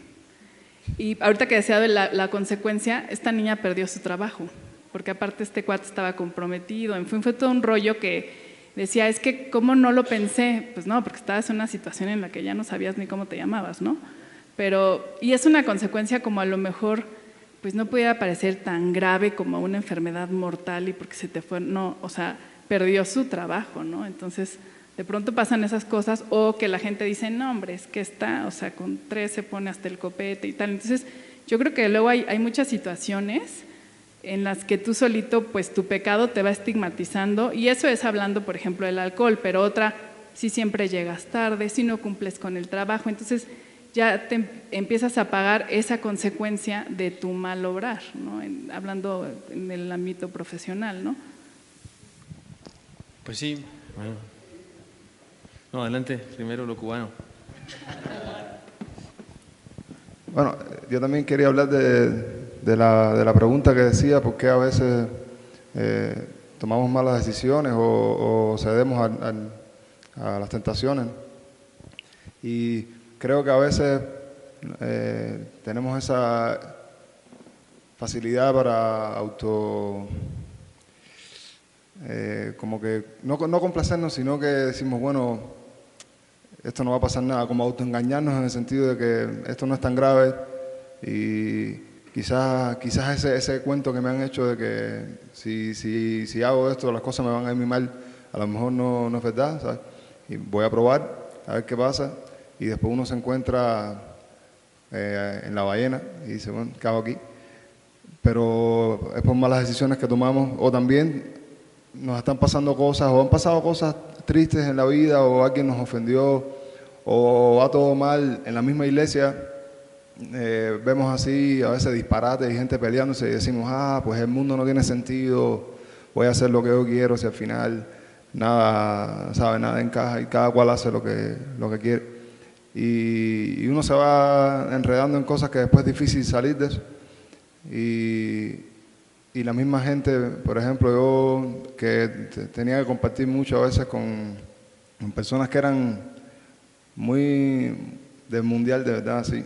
Y ahorita que decía de la consecuencia, esta niña perdió su trabajo, porque aparte este cuate estaba comprometido, en fin, fue todo un rollo que decía, es que ¿cómo no lo pensé? Pues no, porque estabas en una situación en la que ya no sabías ni cómo te llamabas, ¿no? Y es una consecuencia como a lo mejor, pues no pudiera parecer tan grave como una enfermedad mortal y porque se te fue, no, o sea, perdió su trabajo, ¿no? Entonces, de pronto pasan esas cosas, o que la gente dice, no, hombre, es que o sea, con 3 se pone hasta el copete y tal. Entonces, yo creo que luego hay muchas situaciones en las que tú solito, pues tu pecado te va estigmatizando, y eso es hablando, por ejemplo, del alcohol, pero otra, si siempre llegas tarde, si no cumples con el trabajo, entonces ya te empiezas a pagar esa consecuencia de tu mal obrar, ¿no? Hablando en el ámbito profesional, ¿no? Pues sí. Bueno. No, adelante, primero lo cubano. Bueno, yo también quería hablar de de la pregunta que decía, ¿por qué a veces tomamos malas decisiones o cedemos a las tentaciones? Y creo que a veces tenemos esa facilidad para como que no complacernos, sino que decimos, bueno, esto no va a pasar nada, como autoengañarnos en el sentido de que esto no es tan grave, y quizás ese cuento que me han hecho de que si hago esto las cosas me van a ir muy mal, a lo mejor no es verdad, ¿sabes? Y voy a probar a ver qué pasa, y después uno se encuentra en la ballena y dice, bueno, ¿qué hago aquí? Pero es por malas decisiones que tomamos, o también nos están pasando cosas, o han pasado cosas tristes en la vida, o alguien nos ofendió, o va todo mal en la misma iglesia. Vemos así a veces disparates y gente peleándose y decimos, pues el mundo no tiene sentido, voy a hacer lo que yo quiero, si al final nada, ¿sabe? Nada encaja y cada cual hace lo que quiere. Y uno se va enredando en cosas que después es difícil salir de eso. Y la misma gente, por ejemplo, yo que tenía que compartir mucho a veces con personas que eran muy del mundial, de verdad, sí.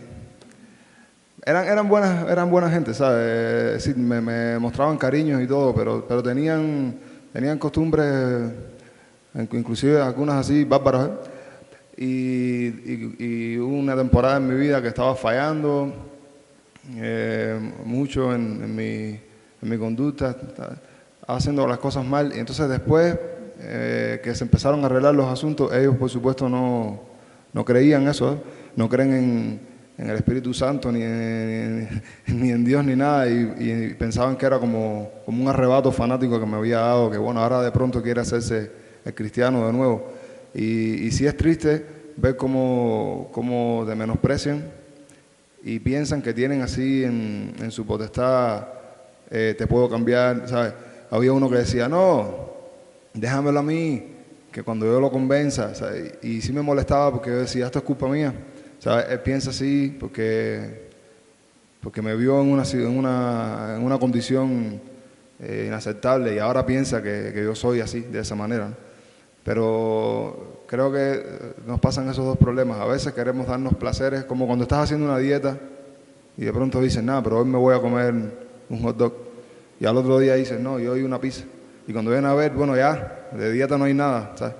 Eran buenas gente, ¿sabes? Es decir, me mostraban cariños y todo, pero tenían costumbres, inclusive algunas así bárbaras, y hubo una temporada en mi vida que estaba fallando mucho en mi conducta, estaba haciendo las cosas mal, y entonces después que se empezaron a arreglar los asuntos, ellos por supuesto no creían eso, no creen en el Espíritu Santo, ni en Dios, ni nada, y pensaban que era como un arrebato fanático que me había dado, que bueno, ahora de pronto quiere hacerse el cristiano de nuevo. Y sí es triste ver cómo te menosprecian y piensan que tienen así en su potestad, te puedo cambiar, ¿sabes? Había uno que decía, no, déjamelo a mí, que cuando yo lo convenza, ¿sabes? Y sí me molestaba porque yo decía, esto es culpa mía, ¿sabes? Él piensa así porque me vio en una condición inaceptable, y ahora piensa que yo soy así, de esa manera, ¿no? Pero creo que nos pasan esos dos problemas. A veces queremos darnos placeres, como cuando estás haciendo una dieta y de pronto dices, nada, pero hoy me voy a comer un hot dog, y al otro día dices, no, yo hoy una pizza, y cuando vienen a ver, bueno, ya, de dieta no hay nada, ¿sabes?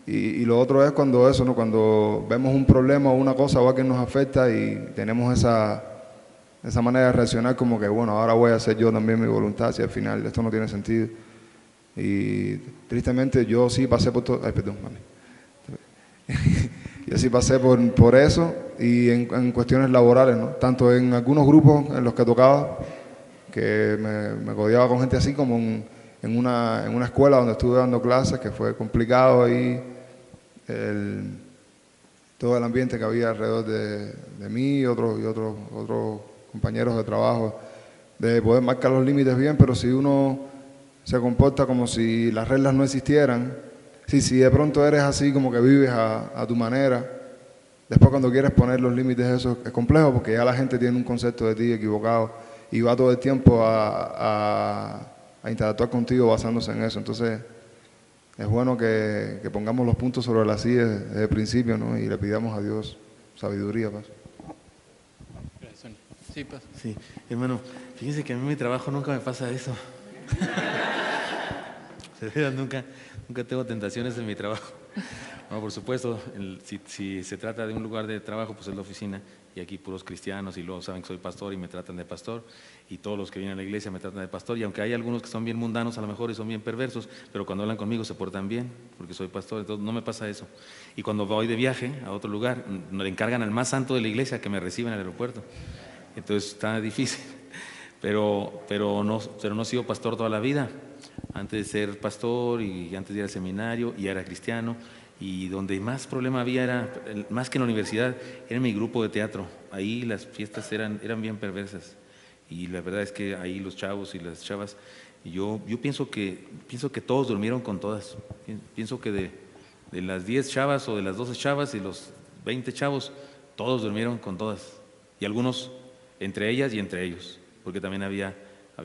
Y lo otro es cuando eso, ¿no? Cuando vemos un problema o una cosa o alguien nos afecta y tenemos esa manera de reaccionar como que, bueno, ahora voy a hacer yo también mi voluntad, si al final esto no tiene sentido. Y tristemente yo sí pasé por todo, perdón, mami. Yo sí pasé por eso, y en cuestiones laborales, ¿no? Tanto en algunos grupos en los que tocaba, que me codeaba con gente así, como en una escuela donde estuve dando clases, que fue complicado ahí, todo el ambiente que había alrededor de mí y otros compañeros de trabajo, de poder marcar los límites bien, pero si uno se comporta como si las reglas no existieran, si de pronto eres así como que vives a tu manera, después cuando quieres poner los límites, eso es complejo, porque ya la gente tiene un concepto de ti equivocado y va todo el tiempo a interactuar contigo basándose en eso. Entonces es bueno que pongamos los puntos sobre las sillas desde el principio, ¿no? Y le pidamos a Dios sabiduría, Paz. Sí, Paz. Sí, hermano, fíjense que a mí en mi trabajo nunca me pasa eso. Nunca tengo tentaciones en mi trabajo. No, por supuesto, si se trata de un lugar de trabajo, pues es la oficina, y aquí puros cristianos, y luego saben que soy pastor y me tratan de pastor, y todos los que vienen a la iglesia me tratan de pastor, y aunque hay algunos que son bien mundanos a lo mejor y son bien perversos, pero cuando hablan conmigo se portan bien, porque soy pastor, entonces no me pasa eso. Y cuando voy de viaje a otro lugar, le encargan al más santo de la iglesia que me reciba en el aeropuerto, entonces está difícil, pero no he sido pastor toda la vida. Antes de ser pastor y antes de ir al seminario, y era cristiano, y donde más problema había era, más que en la universidad, era en mi grupo de teatro. Ahí las fiestas eran bien perversas, y la verdad es que ahí los chavos y las chavas, yo pienso que todos durmieron con todas. Pienso que de las 10 chavas o de las 12 chavas y los 20 chavos, todos durmieron con todas, y algunos entre ellas y entre ellos. porque también había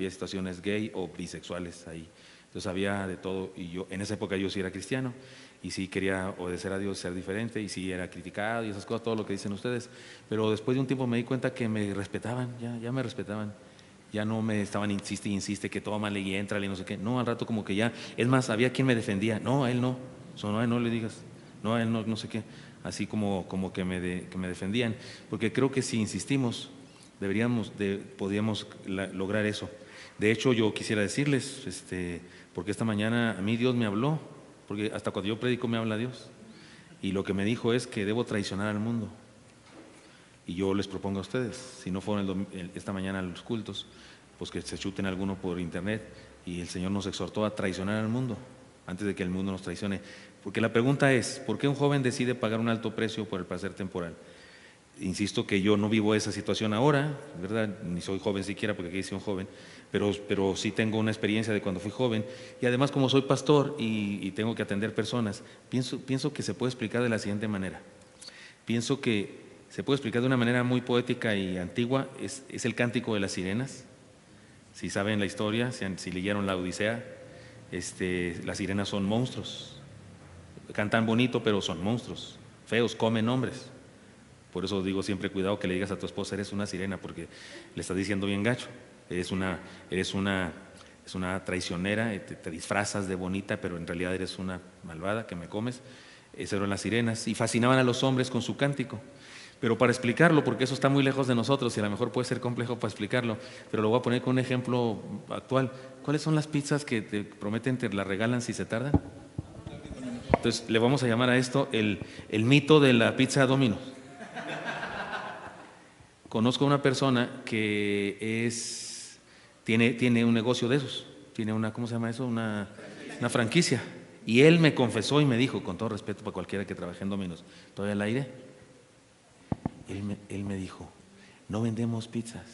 situaciones gay o bisexuales ahí. Entonces había de todo, y yo en esa época yo sí era cristiano, y sí quería obedecer a Dios, ser diferente, y sí era criticado y esas cosas, todo lo que dicen ustedes. Pero después de un tiempo me di cuenta que me respetaban, ya me respetaban. Ya no me estaban insiste que tómale y éntrale y no sé qué. No, al rato como que ya, es más, había quien me defendía. No, a él no, no, a él no le digas. No, a él no sé qué. Así como que me defendían. Porque creo que si insistimos, podríamos lograr eso. De hecho, yo quisiera decirles, porque esta mañana a mí Dios me habló, porque hasta cuando yo predico me habla Dios. Y lo que me dijo es que debo traicionar al mundo. Y yo les propongo a ustedes, si no fueron esta mañana a los cultos, pues que se chuten alguno por internet. Y el Señor nos exhortó a traicionar al mundo, antes de que el mundo nos traicione. Porque la pregunta es, ¿por qué un joven decide pagar un alto precio por el placer temporal? Insisto que yo no vivo esa situación ahora, ¿verdad? Ni soy joven siquiera, porque aquí soy un joven, pero sí tengo una experiencia de cuando fui joven. Y además, como soy pastor y tengo que atender personas, pienso que se puede explicar de la siguiente manera. Pienso que se puede explicar de una manera muy poética y antigua, es el cántico de las sirenas. Si saben la historia, si leyeron la Odisea, las sirenas son monstruos. Cantan bonito, pero son monstruos, feos, comen hombres. Por eso digo siempre, cuidado que le digas a tu esposa, eres una sirena, porque le estás diciendo bien gacho. Eres una traicionera, te disfrazas de bonita, pero en realidad eres una malvada que me comes. Esas eran las sirenas y fascinaban a los hombres con su cántico. Pero para explicarlo, porque eso está muy lejos de nosotros y a lo mejor puede ser complejo para explicarlo, pero lo voy a poner con un ejemplo actual. ¿Cuáles son las pizzas que te prometen te las regalan si se tardan? Entonces le vamos a llamar a esto el mito de la pizza Domino's. Conozco a una persona que tiene un negocio de esos, tiene una, ¿cómo se llama eso? Una franquicia. Y él me confesó y me dijo, con todo respeto para cualquiera que trabaje en Domino's, ¿todavía al aire? Él me dijo, no vendemos pizzas.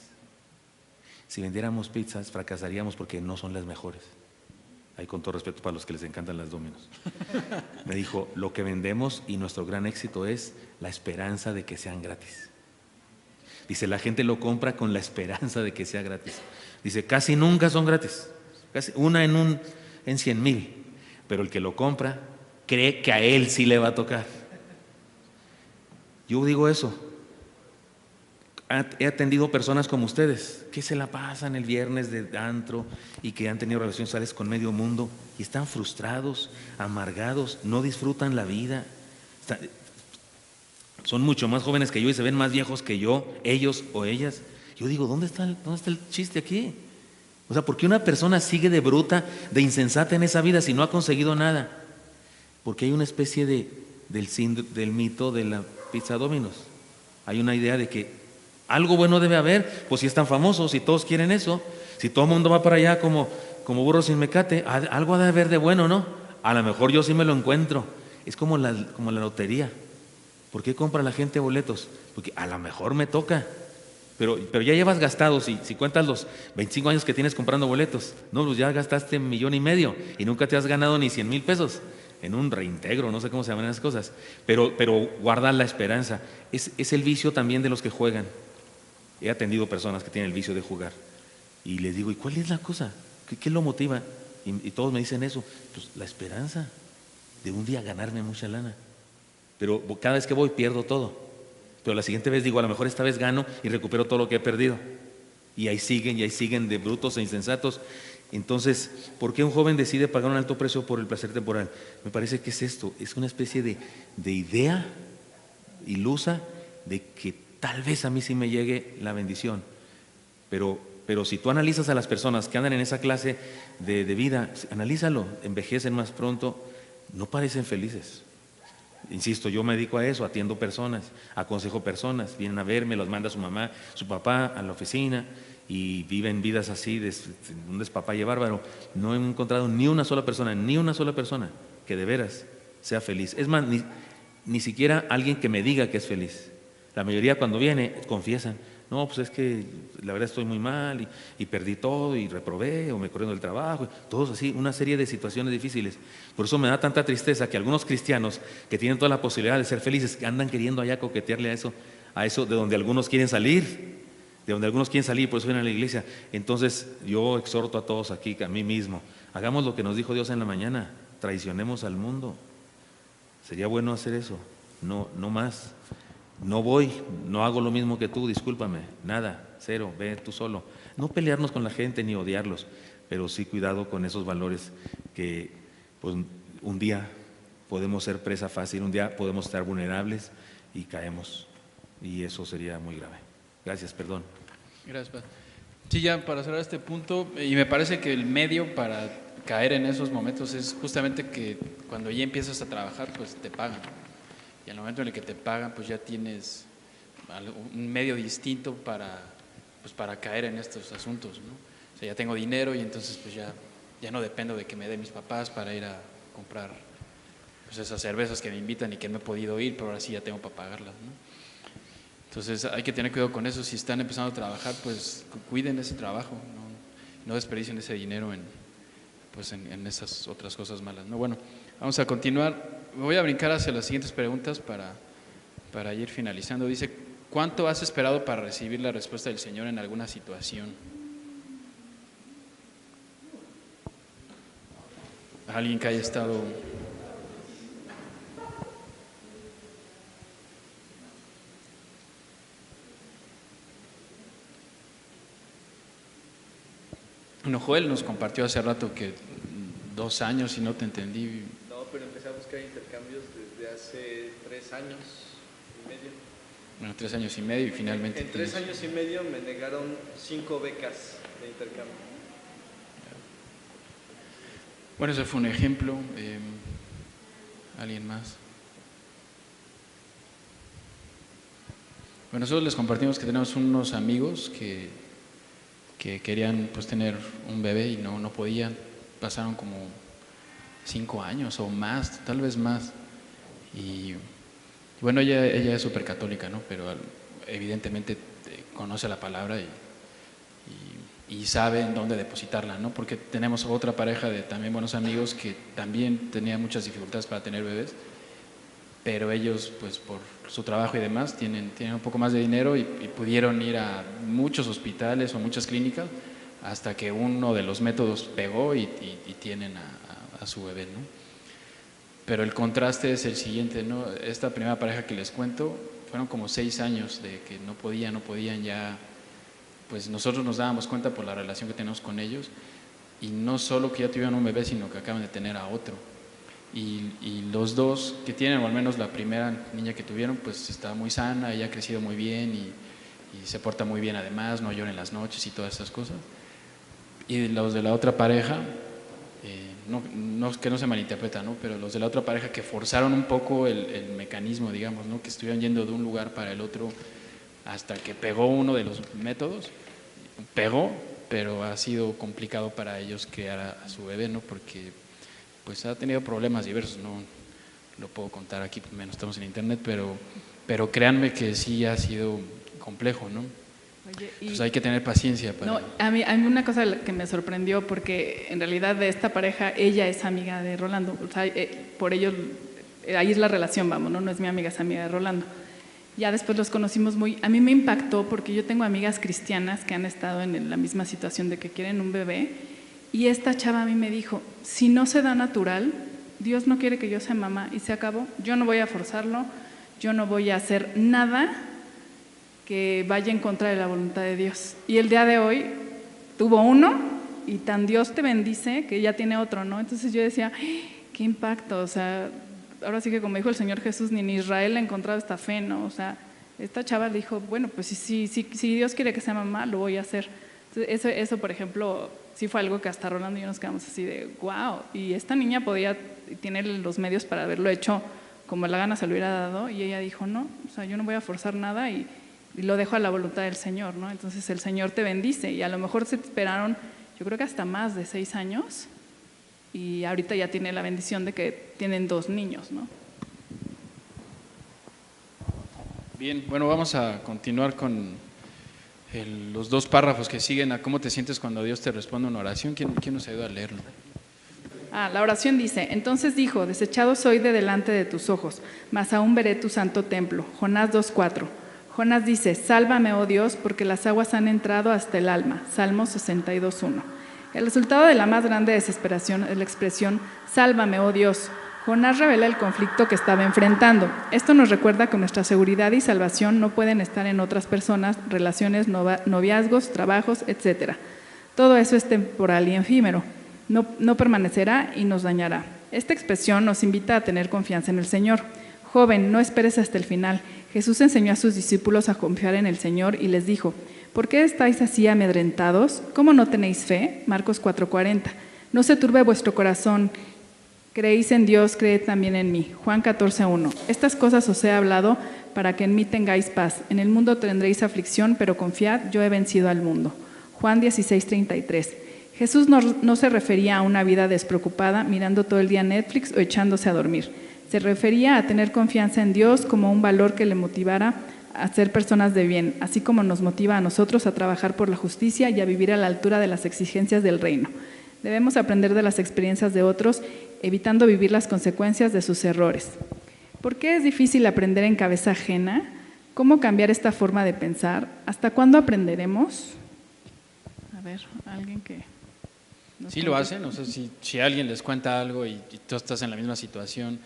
Si vendiéramos pizzas, fracasaríamos porque no son las mejores. Ahí con todo respeto para los que les encantan las Domino's. Me dijo, lo que vendemos y nuestro gran éxito es la esperanza de que sean gratis. Dice, la gente lo compra con la esperanza de que sea gratis. Dice, casi nunca son gratis. Casi una en 100,000. Pero el que lo compra cree que a él sí le va a tocar. Yo digo eso. He atendido personas como ustedes que se la pasan el viernes de antro y que han tenido relaciones sexuales con medio mundo y están frustrados, amargados, no disfrutan la vida. Son mucho más jóvenes que yo y se ven más viejos que yo, ellos o ellas. Yo digo, ¿dónde está el chiste aquí? O sea, ¿por qué una persona sigue de bruta, de insensata en esa vida si no ha conseguido nada? Porque hay una especie del mito de la pizza Domino's. Hay una idea de que algo bueno debe haber, pues si están famosos, si todos quieren eso, si todo el mundo va para allá como burro sin mecate, algo ha de haber de bueno, ¿no? A lo mejor yo sí me lo encuentro. Es como la lotería. ¿Por qué compra la gente boletos? Porque a lo mejor me toca. Pero ya llevas gastados, si cuentas los 25 años que tienes comprando boletos, no, pues ya gastaste 1,5 millones y nunca te has ganado ni 100,000 pesos en un reintegro, no sé cómo se llaman esas cosas. Pero guarda la esperanza. Es el vicio también de los que juegan. He atendido personas que tienen el vicio de jugar y les digo, ¿y cuál es la cosa? ¿Qué lo motiva? Y todos me dicen eso, pues la esperanza de un día ganarme mucha lana. Pero cada vez que voy pierdo todo. Pero la siguiente vez digo, a lo mejor esta vez gano y recupero todo lo que he perdido. Y ahí siguen de brutos e insensatos. Entonces, ¿por qué un joven decide pagar un alto precio por el placer temporal? Me parece que es esto, es una especie de idea ilusa de que tal vez a mí sí me llegue la bendición. Pero si tú analizas a las personas que andan en esa clase de vida, analízalo, envejecen más pronto, no parecen felices. Insisto, yo me dedico a eso, atiendo personas, aconsejo personas, vienen a verme, los manda su mamá, su papá a la oficina y viven vidas así, de un despapalle bárbaro. No he encontrado ni una sola persona que de veras sea feliz. Es más, ni siquiera alguien que me diga que es feliz. La mayoría cuando viene confiesan, no, pues es que la verdad estoy muy mal y perdí todo y reprobé o me corrieron del trabajo, todos así, una serie de situaciones difíciles. Por eso me da tanta tristeza que algunos cristianos que tienen toda la posibilidad de ser felices andan queriendo allá coquetearle a eso de donde algunos quieren salir. de donde algunos quieren salir, por eso vienen a la iglesia. Entonces yo exhorto a todos aquí, a mí mismo, hagamos lo que nos dijo Dios en la mañana, traicionemos al mundo. Sería bueno hacer eso, no más. No voy, no hago lo mismo que tú, discúlpame, nada, cero, ve tú solo. No pelearnos con la gente ni odiarlos, pero sí cuidado con esos valores que pues, un día podemos ser presa fácil, un día podemos estar vulnerables y caemos, y eso sería muy grave. Gracias, perdón. Gracias, Padre. Sí, ya para cerrar este punto, y me parece que el medio para caer en esos momentos es justamente que cuando ya empiezas a trabajar, pues te pagan. Y al momento en el que te pagan, pues ya tienes un medio distinto para caer en estos asuntos, ¿no? O sea, ya tengo dinero y entonces pues ya no dependo de que me den mis papás para ir a comprar pues esas cervezas que me invitan y que no he podido ir, pero ahora sí ya tengo para pagarlas, ¿no? Entonces hay que tener cuidado con eso. Si están empezando a trabajar, pues cuiden ese trabajo, no desperdicien ese dinero en esas otras cosas malas, ¿no? Bueno, vamos a continuar. Me voy a brincar hacia las siguientes preguntas para ir finalizando. Dice, ¿cuánto has esperado para recibir la respuesta del Señor en alguna situación? Alguien que haya estado... Bueno, Joel nos compartió hace rato que 2 años y no te entendí. No, pero empecé a buscar intercambios desde hace 3 años y medio. Bueno, 3 años y medio y finalmente... En 3 años y medio me negaron 5 becas de intercambio. Bueno, ese fue un ejemplo. ¿Alguien más? Bueno, nosotros les compartimos que tenemos unos amigos que querían pues tener un bebé y no podían. Pasaron como 5 años o más, tal vez más. Y bueno, ella es súper católica, ¿no? Pero evidentemente conoce la palabra y sabe en dónde depositarla, ¿no? Porque tenemos otra pareja de también buenos amigos que también tenía muchas dificultades para tener bebés, pero ellos, pues por su trabajo y demás, tienen un poco más de dinero y pudieron ir a muchos hospitales o muchas clínicas hasta que uno de los métodos pegó y tienen a su bebé, ¿no? Pero el contraste es el siguiente, ¿no? Esta primera pareja que les cuento, fueron como 6 años de que no podían ya, pues nosotros nos dábamos cuenta por la relación que tenemos con ellos, y no solo que ya tuvieron un bebé, sino que acaban de tener a otro. Y los dos que tienen, o al menos la primera niña que tuvieron, pues está muy sana, ella ha crecido muy bien y se porta muy bien además, no llora en las noches y todas esas cosas. Y los de la otra pareja, que no se malinterpreta, ¿no? Pero los de la otra pareja que forzaron un poco el mecanismo, digamos, ¿no? Que estuvieron yendo de un lugar para el otro hasta que pegó uno de los métodos, pero ha sido complicado para ellos criar a su bebé, ¿no? Porque pues ha tenido problemas diversos, no lo puedo contar aquí, menos estamos en internet, pero créanme que sí ha sido complejo, ¿no? Oye, pues hay que tener paciencia para... No, a mí una cosa que me sorprendió, porque en realidad de esta pareja, ella es amiga de Rolando, o sea, por ello, ahí es la relación, vamos, no es mi amiga, es amiga de Rolando. Ya después los conocimos a mí me impactó porque yo tengo amigas cristianas que han estado en la misma situación de que quieren un bebé, y esta chava a mí me dijo, si no se da natural, Dios no quiere que yo sea mamá, y se acabó, yo no voy a forzarlo, yo no voy a hacer nada que vaya en contra de la voluntad de Dios. Y el día de hoy tuvo uno y tan Dios te bendice que ya tiene otro, ¿no? Entonces yo decía, qué impacto, o sea, ahora sí que como dijo el Señor Jesús, ni en Israel ha encontrado esta fe, ¿no? O sea, esta chava dijo, bueno, pues si Dios quiere que sea mamá, lo voy a hacer. Entonces, eso, por ejemplo, sí fue algo que hasta Rolando y yo nos quedamos así de, wow, y esta niña tiene los medios para haberlo hecho como la gana se lo hubiera dado, y ella dijo, no, o sea, yo no voy a forzar nada y lo dejo a la voluntad del Señor, ¿no? Entonces el Señor te bendice, y a lo mejor se esperaron, yo creo que hasta más de 6 años, y ahorita ya tiene la bendición de que tienen 2 niños, ¿no? Bien, bueno, vamos a continuar con los 2 párrafos que siguen a cómo te sientes cuando Dios te responde una oración. ¿Quién nos ayuda a leerlo? La oración dice, entonces dijo, desechado soy de delante de tus ojos, mas aún veré tu santo templo. Jonás 2:4. Jonás dice, sálvame, oh Dios, porque las aguas han entrado hasta el alma. Salmo 62:1. El resultado de la más grande desesperación es la expresión, sálvame, oh Dios. Jonás revela el conflicto que estaba enfrentando. Esto nos recuerda que nuestra seguridad y salvación no pueden estar en otras personas, relaciones, noviazgos, trabajos, etc. Todo eso es temporal y efímero. No permanecerá y nos dañará. Esta expresión nos invita a tener confianza en el Señor. Joven, no esperes hasta el final. Jesús enseñó a sus discípulos a confiar en el Señor y les dijo, ¿por qué estáis así amedrentados? ¿Cómo no tenéis fe? Marcos 4:40. No se turbe vuestro corazón. Creéis en Dios, creed también en mí. Juan 14:1. Estas cosas os he hablado para que en mí tengáis paz. En el mundo tendréis aflicción, pero confiad, yo he vencido al mundo. Juan 16:33. Jesús no se refería a una vida despreocupada, mirando todo el día Netflix o echándose a dormir. Se refería a tener confianza en Dios como un valor que le motivara a ser personas de bien, así como nos motiva a nosotros a trabajar por la justicia y a vivir a la altura de las exigencias del reino. Debemos aprender de las experiencias de otros, evitando vivir las consecuencias de sus errores. ¿Por qué es difícil aprender en cabeza ajena? ¿Cómo cambiar esta forma de pensar? ¿Hasta cuándo aprenderemos? A ver, alguien que... Sí lo hacen, o sea, si alguien les cuenta algo y tú estás en la misma situación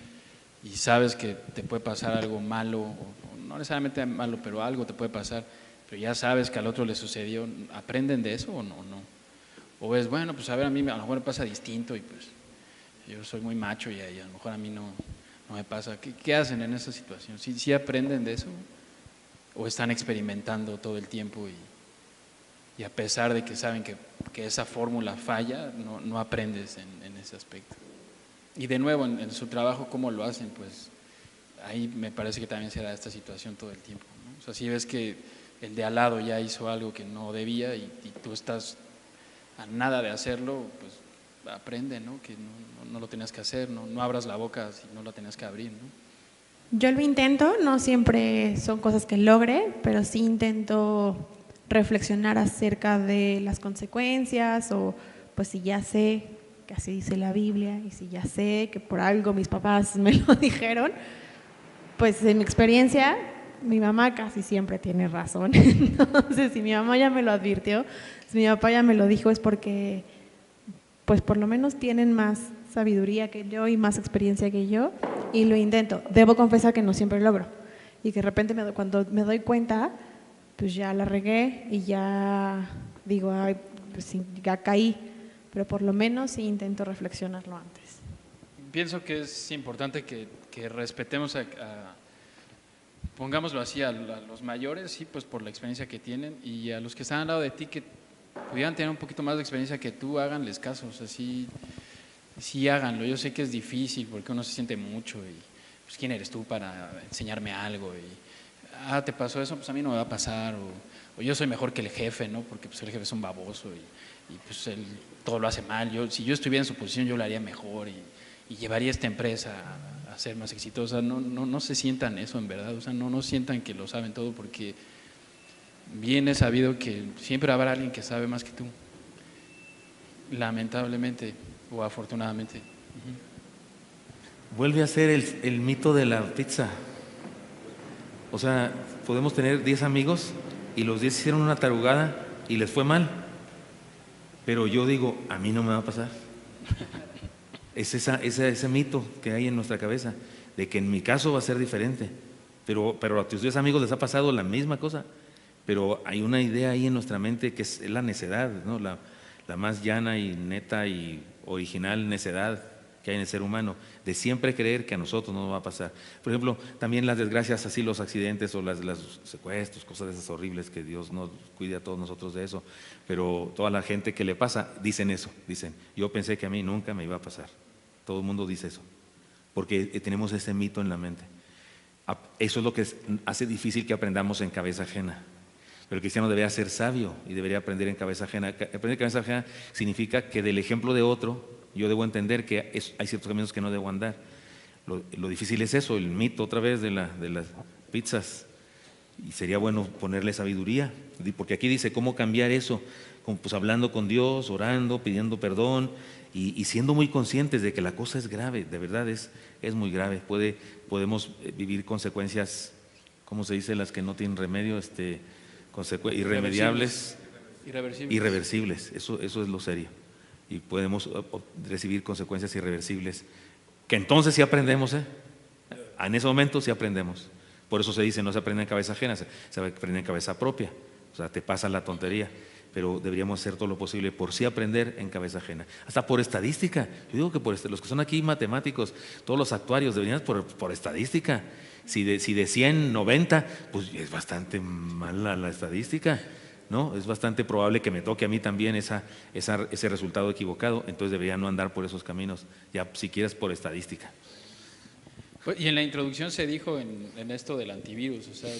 y sabes que te puede pasar algo malo, o no necesariamente malo, pero algo te puede pasar, pero ya sabes que al otro le sucedió, ¿aprenden de eso o no? O es, bueno, pues a ver, a mí a lo mejor me pasa distinto y pues yo soy muy macho y a lo mejor a mí no me pasa. ¿Qué hacen en esa situación? ¿Sí aprenden de eso? ¿O están experimentando todo el tiempo y a pesar de que saben que esa fórmula falla, no aprendes en ese aspecto? Y de nuevo, en su trabajo, ¿cómo lo hacen? Pues ahí me parece que también se da esta situación todo el tiempo, ¿no? O sea, si ves que el de al lado ya hizo algo que no debía y tú estás a nada de hacerlo, pues aprende, ¿no? Que no lo tenías que hacer, no abras la boca si no la tenías que abrir, ¿no? Yo lo intento, no siempre son cosas que logre, pero sí intento reflexionar acerca de las consecuencias o pues si ya sé que así dice la Biblia y si ya sé que por algo mis papás me lo dijeron, pues en mi experiencia mi mamá casi siempre tiene razón. Entonces si mi mamá ya me lo advirtió, si mi papá ya me lo dijo es porque pues por lo menos tienen más sabiduría que yo y más experiencia que yo y lo intento. Debo confesar que no siempre logro y que de repente cuando me doy cuenta pues ya la regué y ya digo, ay, pues sí, ya caí, pero por lo menos sí intento reflexionarlo antes. Pienso que es importante que respetemos pongámoslo así, a los mayores, sí, pues por la experiencia que tienen, y a los que están al lado de ti que pudieran tener un poquito más de experiencia que tú, háganles caso, o sea, sí háganlo. Yo sé que es difícil porque uno se siente mucho y pues quién eres tú para enseñarme algo y te pasó eso, pues a mí no me va a pasar, o yo soy mejor que el jefe, ¿no? Porque pues el jefe es un baboso y pues él todo lo hace mal. Si yo estuviera en su posición yo lo haría mejor y llevaría esta empresa a ser más exitosa. No se sientan eso en verdad, o sea, no sientan que lo saben todo, porque bien es sabido que siempre habrá alguien que sabe más que tú, lamentablemente o afortunadamente. Vuelve a ser el mito de la pizza. O sea, podemos tener 10 amigos y los 10 hicieron una tarugada y les fue mal. Pero yo digo, a mí no me va a pasar. Es ese mito que hay en nuestra cabeza, de que en mi caso va a ser diferente. Pero a tus 10 amigos les ha pasado la misma cosa. Pero hay una idea ahí en nuestra mente que es la necedad, ¿no? La más llana y neta y original necedad que hay en el ser humano, de siempre creer que a nosotros no nos va a pasar. Por ejemplo, también las desgracias, así los accidentes o los secuestros, cosas de esas horribles, que Dios nos cuide a todos nosotros de eso, pero toda la gente que le pasa, dicen eso, dicen, yo pensé que a mí nunca me iba a pasar. Todo el mundo dice eso, porque tenemos ese mito en la mente. Eso es lo que hace difícil que aprendamos en cabeza ajena. Pero el cristiano debería ser sabio y debería aprender en cabeza ajena. Aprender en cabeza ajena significa que del ejemplo de otro yo debo entender que hay ciertos caminos que no debo andar. Lo difícil es eso, el mito otra vez de las pizzas. Y sería bueno ponerle sabiduría, porque aquí dice cómo cambiar eso, pues hablando con Dios, orando, pidiendo perdón y siendo muy conscientes de que la cosa es grave, de verdad es muy grave. Podemos vivir consecuencias ¿cómo se dice? Las que no tienen remedio, irremediables, irreversibles. Eso es lo serio. Y podemos recibir consecuencias irreversibles, que entonces sí aprendemos, en ese momento sí aprendemos. Por eso se dice, no se aprende en cabeza ajena, se aprende en cabeza propia. O sea, te pasa la tontería. Pero deberíamos hacer todo lo posible por sí aprender en cabeza ajena. Hasta por estadística. Yo digo que los que son aquí matemáticos, todos los actuarios, deberían por estadística. Si de 100, 90, pues es bastante mala la estadística, ¿no? Es bastante probable que me toque a mí también ese resultado equivocado. Entonces debería no andar por esos caminos, ya si quieres por estadística. Y en la introducción se dijo en esto del antivirus, o sea,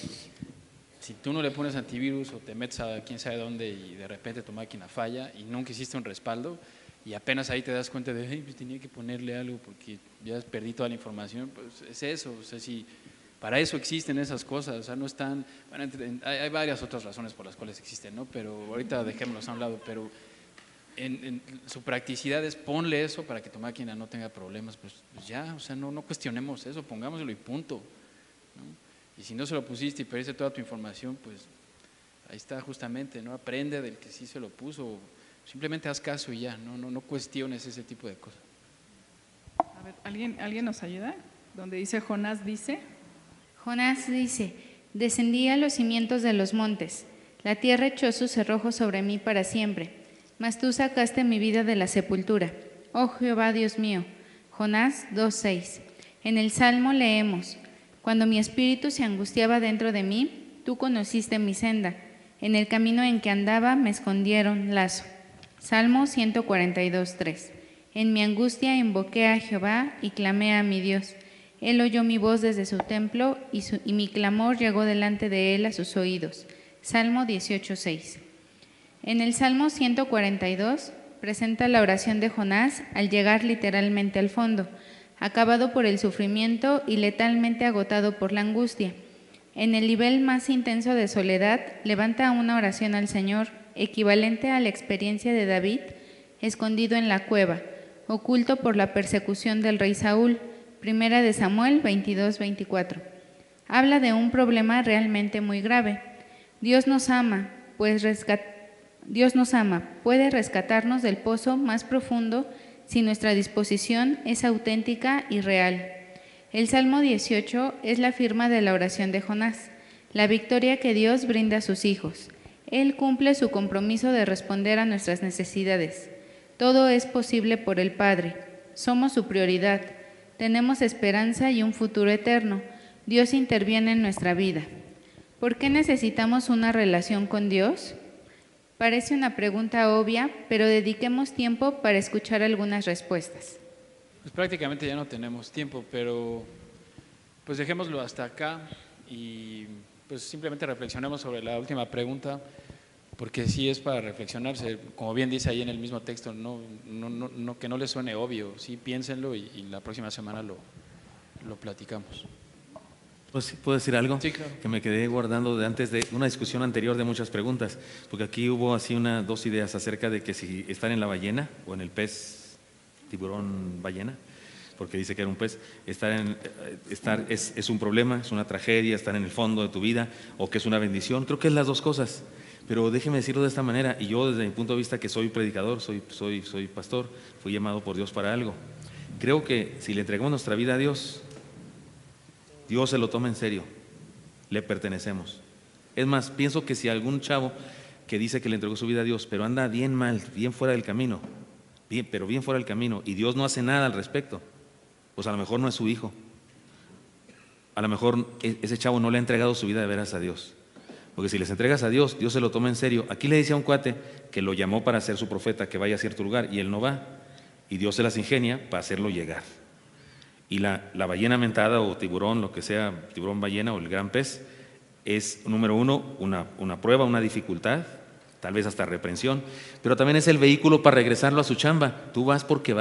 si tú no le pones antivirus o te metes a quién sabe dónde y de repente tu máquina falla y nunca hiciste un respaldo y apenas ahí te das cuenta de, hey, pues tenía que ponerle algo porque ya perdí toda la información, pues es eso, o sea, si para eso existen esas cosas, o sea, no están, bueno, hay varias otras razones por las cuales existen, ¿no? Pero ahorita dejémoslos a un lado, pero en su practicidad es ponle eso para que tu máquina no tenga problemas, pues ya, o sea, no cuestionemos eso, pongámoslo y punto, ¿no? Y si no se lo pusiste y perdiste toda tu información, pues ahí está justamente, ¿no? Aprende del que sí se lo puso, simplemente haz caso y ya, no cuestiones ese tipo de cosas. A ver, ¿alguien nos ayuda? Donde dice Jonás dice. Jonás dice, descendí a los cimientos de los montes, la tierra echó sus cerrojos sobre mí para siempre, mas tú sacaste mi vida de la sepultura. Oh Jehová Dios mío. Jonás 2:6. En el Salmo leemos, cuando mi espíritu se angustiaba dentro de mí, tú conociste mi senda. En el camino en que andaba me escondieron lazo. Salmo 142:3. En mi angustia invoqué a Jehová y clamé a mi Dios. Él oyó mi voz desde su templo y mi clamor llegó delante de él a sus oídos. Salmo 18:6. En el Salmo 142 presenta la oración de Jonás al llegar literalmente al fondo, acabado por el sufrimiento y letalmente agotado por la angustia. En el nivel más intenso de soledad, levanta una oración al Señor, equivalente a la experiencia de David, escondido en la cueva, oculto por la persecución del rey Saúl. Primera de Samuel 22:24. Habla de un problema realmente muy grave. Dios nos ama, puede rescatarnos del pozo más profundo si nuestra disposición es auténtica y real. El Salmo 18 es la firma de la oración de Jonás, la victoria que Dios brinda a sus hijos. Él cumple su compromiso de responder a nuestras necesidades. Todo es posible por el Padre. Somos su prioridad. Tenemos esperanza y un futuro eterno. Dios interviene en nuestra vida. ¿Por qué necesitamos una relación con Dios? Parece una pregunta obvia, pero dediquemos tiempo para escuchar algunas respuestas. Pues prácticamente ya no tenemos tiempo, pero pues dejémoslo hasta acá y pues simplemente reflexionemos sobre la última pregunta, porque sí es para reflexionarse, como bien dice ahí en el mismo texto, que no les suene obvio, sí piénsenlo y la próxima semana lo platicamos. Pues, ¿puedo decir algo? Sí, claro. Que me quedé guardando de antes de una discusión anterior de muchas preguntas, porque aquí hubo así dos ideas acerca de que si estar en la ballena o en el pez, tiburón ballena, porque dice que era un pez, es un problema, es una tragedia, estar en el fondo de tu vida, o que es una bendición. Creo que es las dos cosas, pero déjeme decirlo de esta manera, y yo desde mi punto de vista que soy predicador, soy pastor, fui llamado por Dios para algo. Creo que si le entregamos nuestra vida a Dios, Dios se lo toma en serio, le pertenecemos. Es más, pienso que si algún chavo que dice que le entregó su vida a Dios, pero anda bien mal, bien fuera del camino, bien fuera del camino, y Dios no hace nada al respecto, pues a lo mejor no es su hijo. A lo mejor ese chavo no le ha entregado su vida de veras a Dios. Porque si les entregas a Dios, Dios se lo toma en serio. Aquí le decía a un cuate que lo llamó para ser su profeta, que vaya a cierto lugar, y él no va. Y Dios se las ingenia para hacerlo llegar. Y la ballena mentada o tiburón, lo que sea, tiburón ballena o el gran pez, es, número uno, una prueba, una dificultad, tal vez hasta reprensión, pero también es el vehículo para regresarlo a su chamba. Tú vas, porque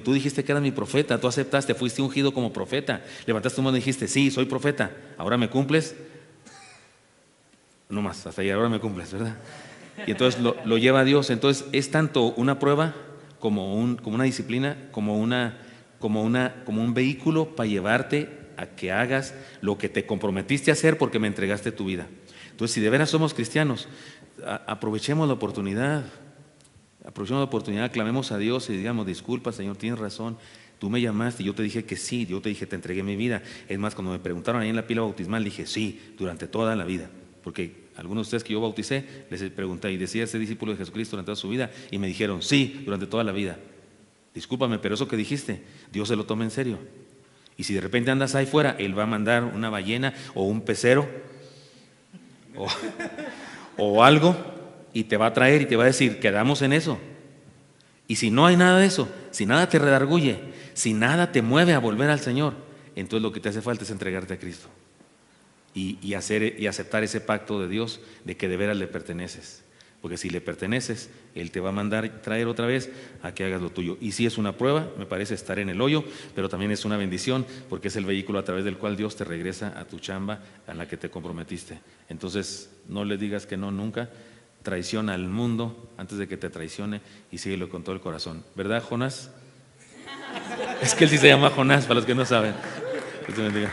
tú dijiste que eras mi profeta, tú aceptaste, fuiste ungido como profeta, levantaste tu mano y dijiste, sí, soy profeta, ahora me cumples. No más, hasta ahí, ahora me cumples, ¿verdad? Y entonces lo lleva a Dios. Entonces es tanto una prueba como una disciplina, como un vehículo para llevarte a que hagas lo que te comprometiste a hacer porque me entregaste tu vida. Entonces, si de veras somos cristianos, aprovechemos la oportunidad, clamemos a Dios y digamos, disculpa, Señor, tienes razón, tú me llamaste y yo te dije que sí, yo te dije, te entregué mi vida. Es más, cuando me preguntaron ahí en la pila bautismal, dije sí, durante toda la vida, porque algunos de ustedes que yo bauticé, les pregunté, ¿y decía ser discípulo de Jesucristo durante toda su vida? Y me dijeron, sí, durante toda la vida. Discúlpame, pero eso que dijiste, Dios se lo toma en serio. Y si de repente andas ahí fuera, Él va a mandar una ballena o un pecero o algo y te va a traer y te va a decir, quedamos en eso. Y si no hay nada de eso, si nada te redarguye, si nada te mueve a volver al Señor, entonces lo que te hace falta es entregarte a Cristo y aceptar ese pacto de Dios de que de veras le perteneces. Porque si le perteneces, Él te va a mandar traer otra vez a que hagas lo tuyo. Y sí es una prueba, me parece, estar en el hoyo, pero también es una bendición porque es el vehículo a través del cual Dios te regresa a tu chamba a la que te comprometiste. Entonces, no le digas que no nunca, traiciona al mundo antes de que te traicione y síguelo con todo el corazón. ¿Verdad, Jonás? Es que él sí se llama Jonás, para los que no saben. Dios te bendiga.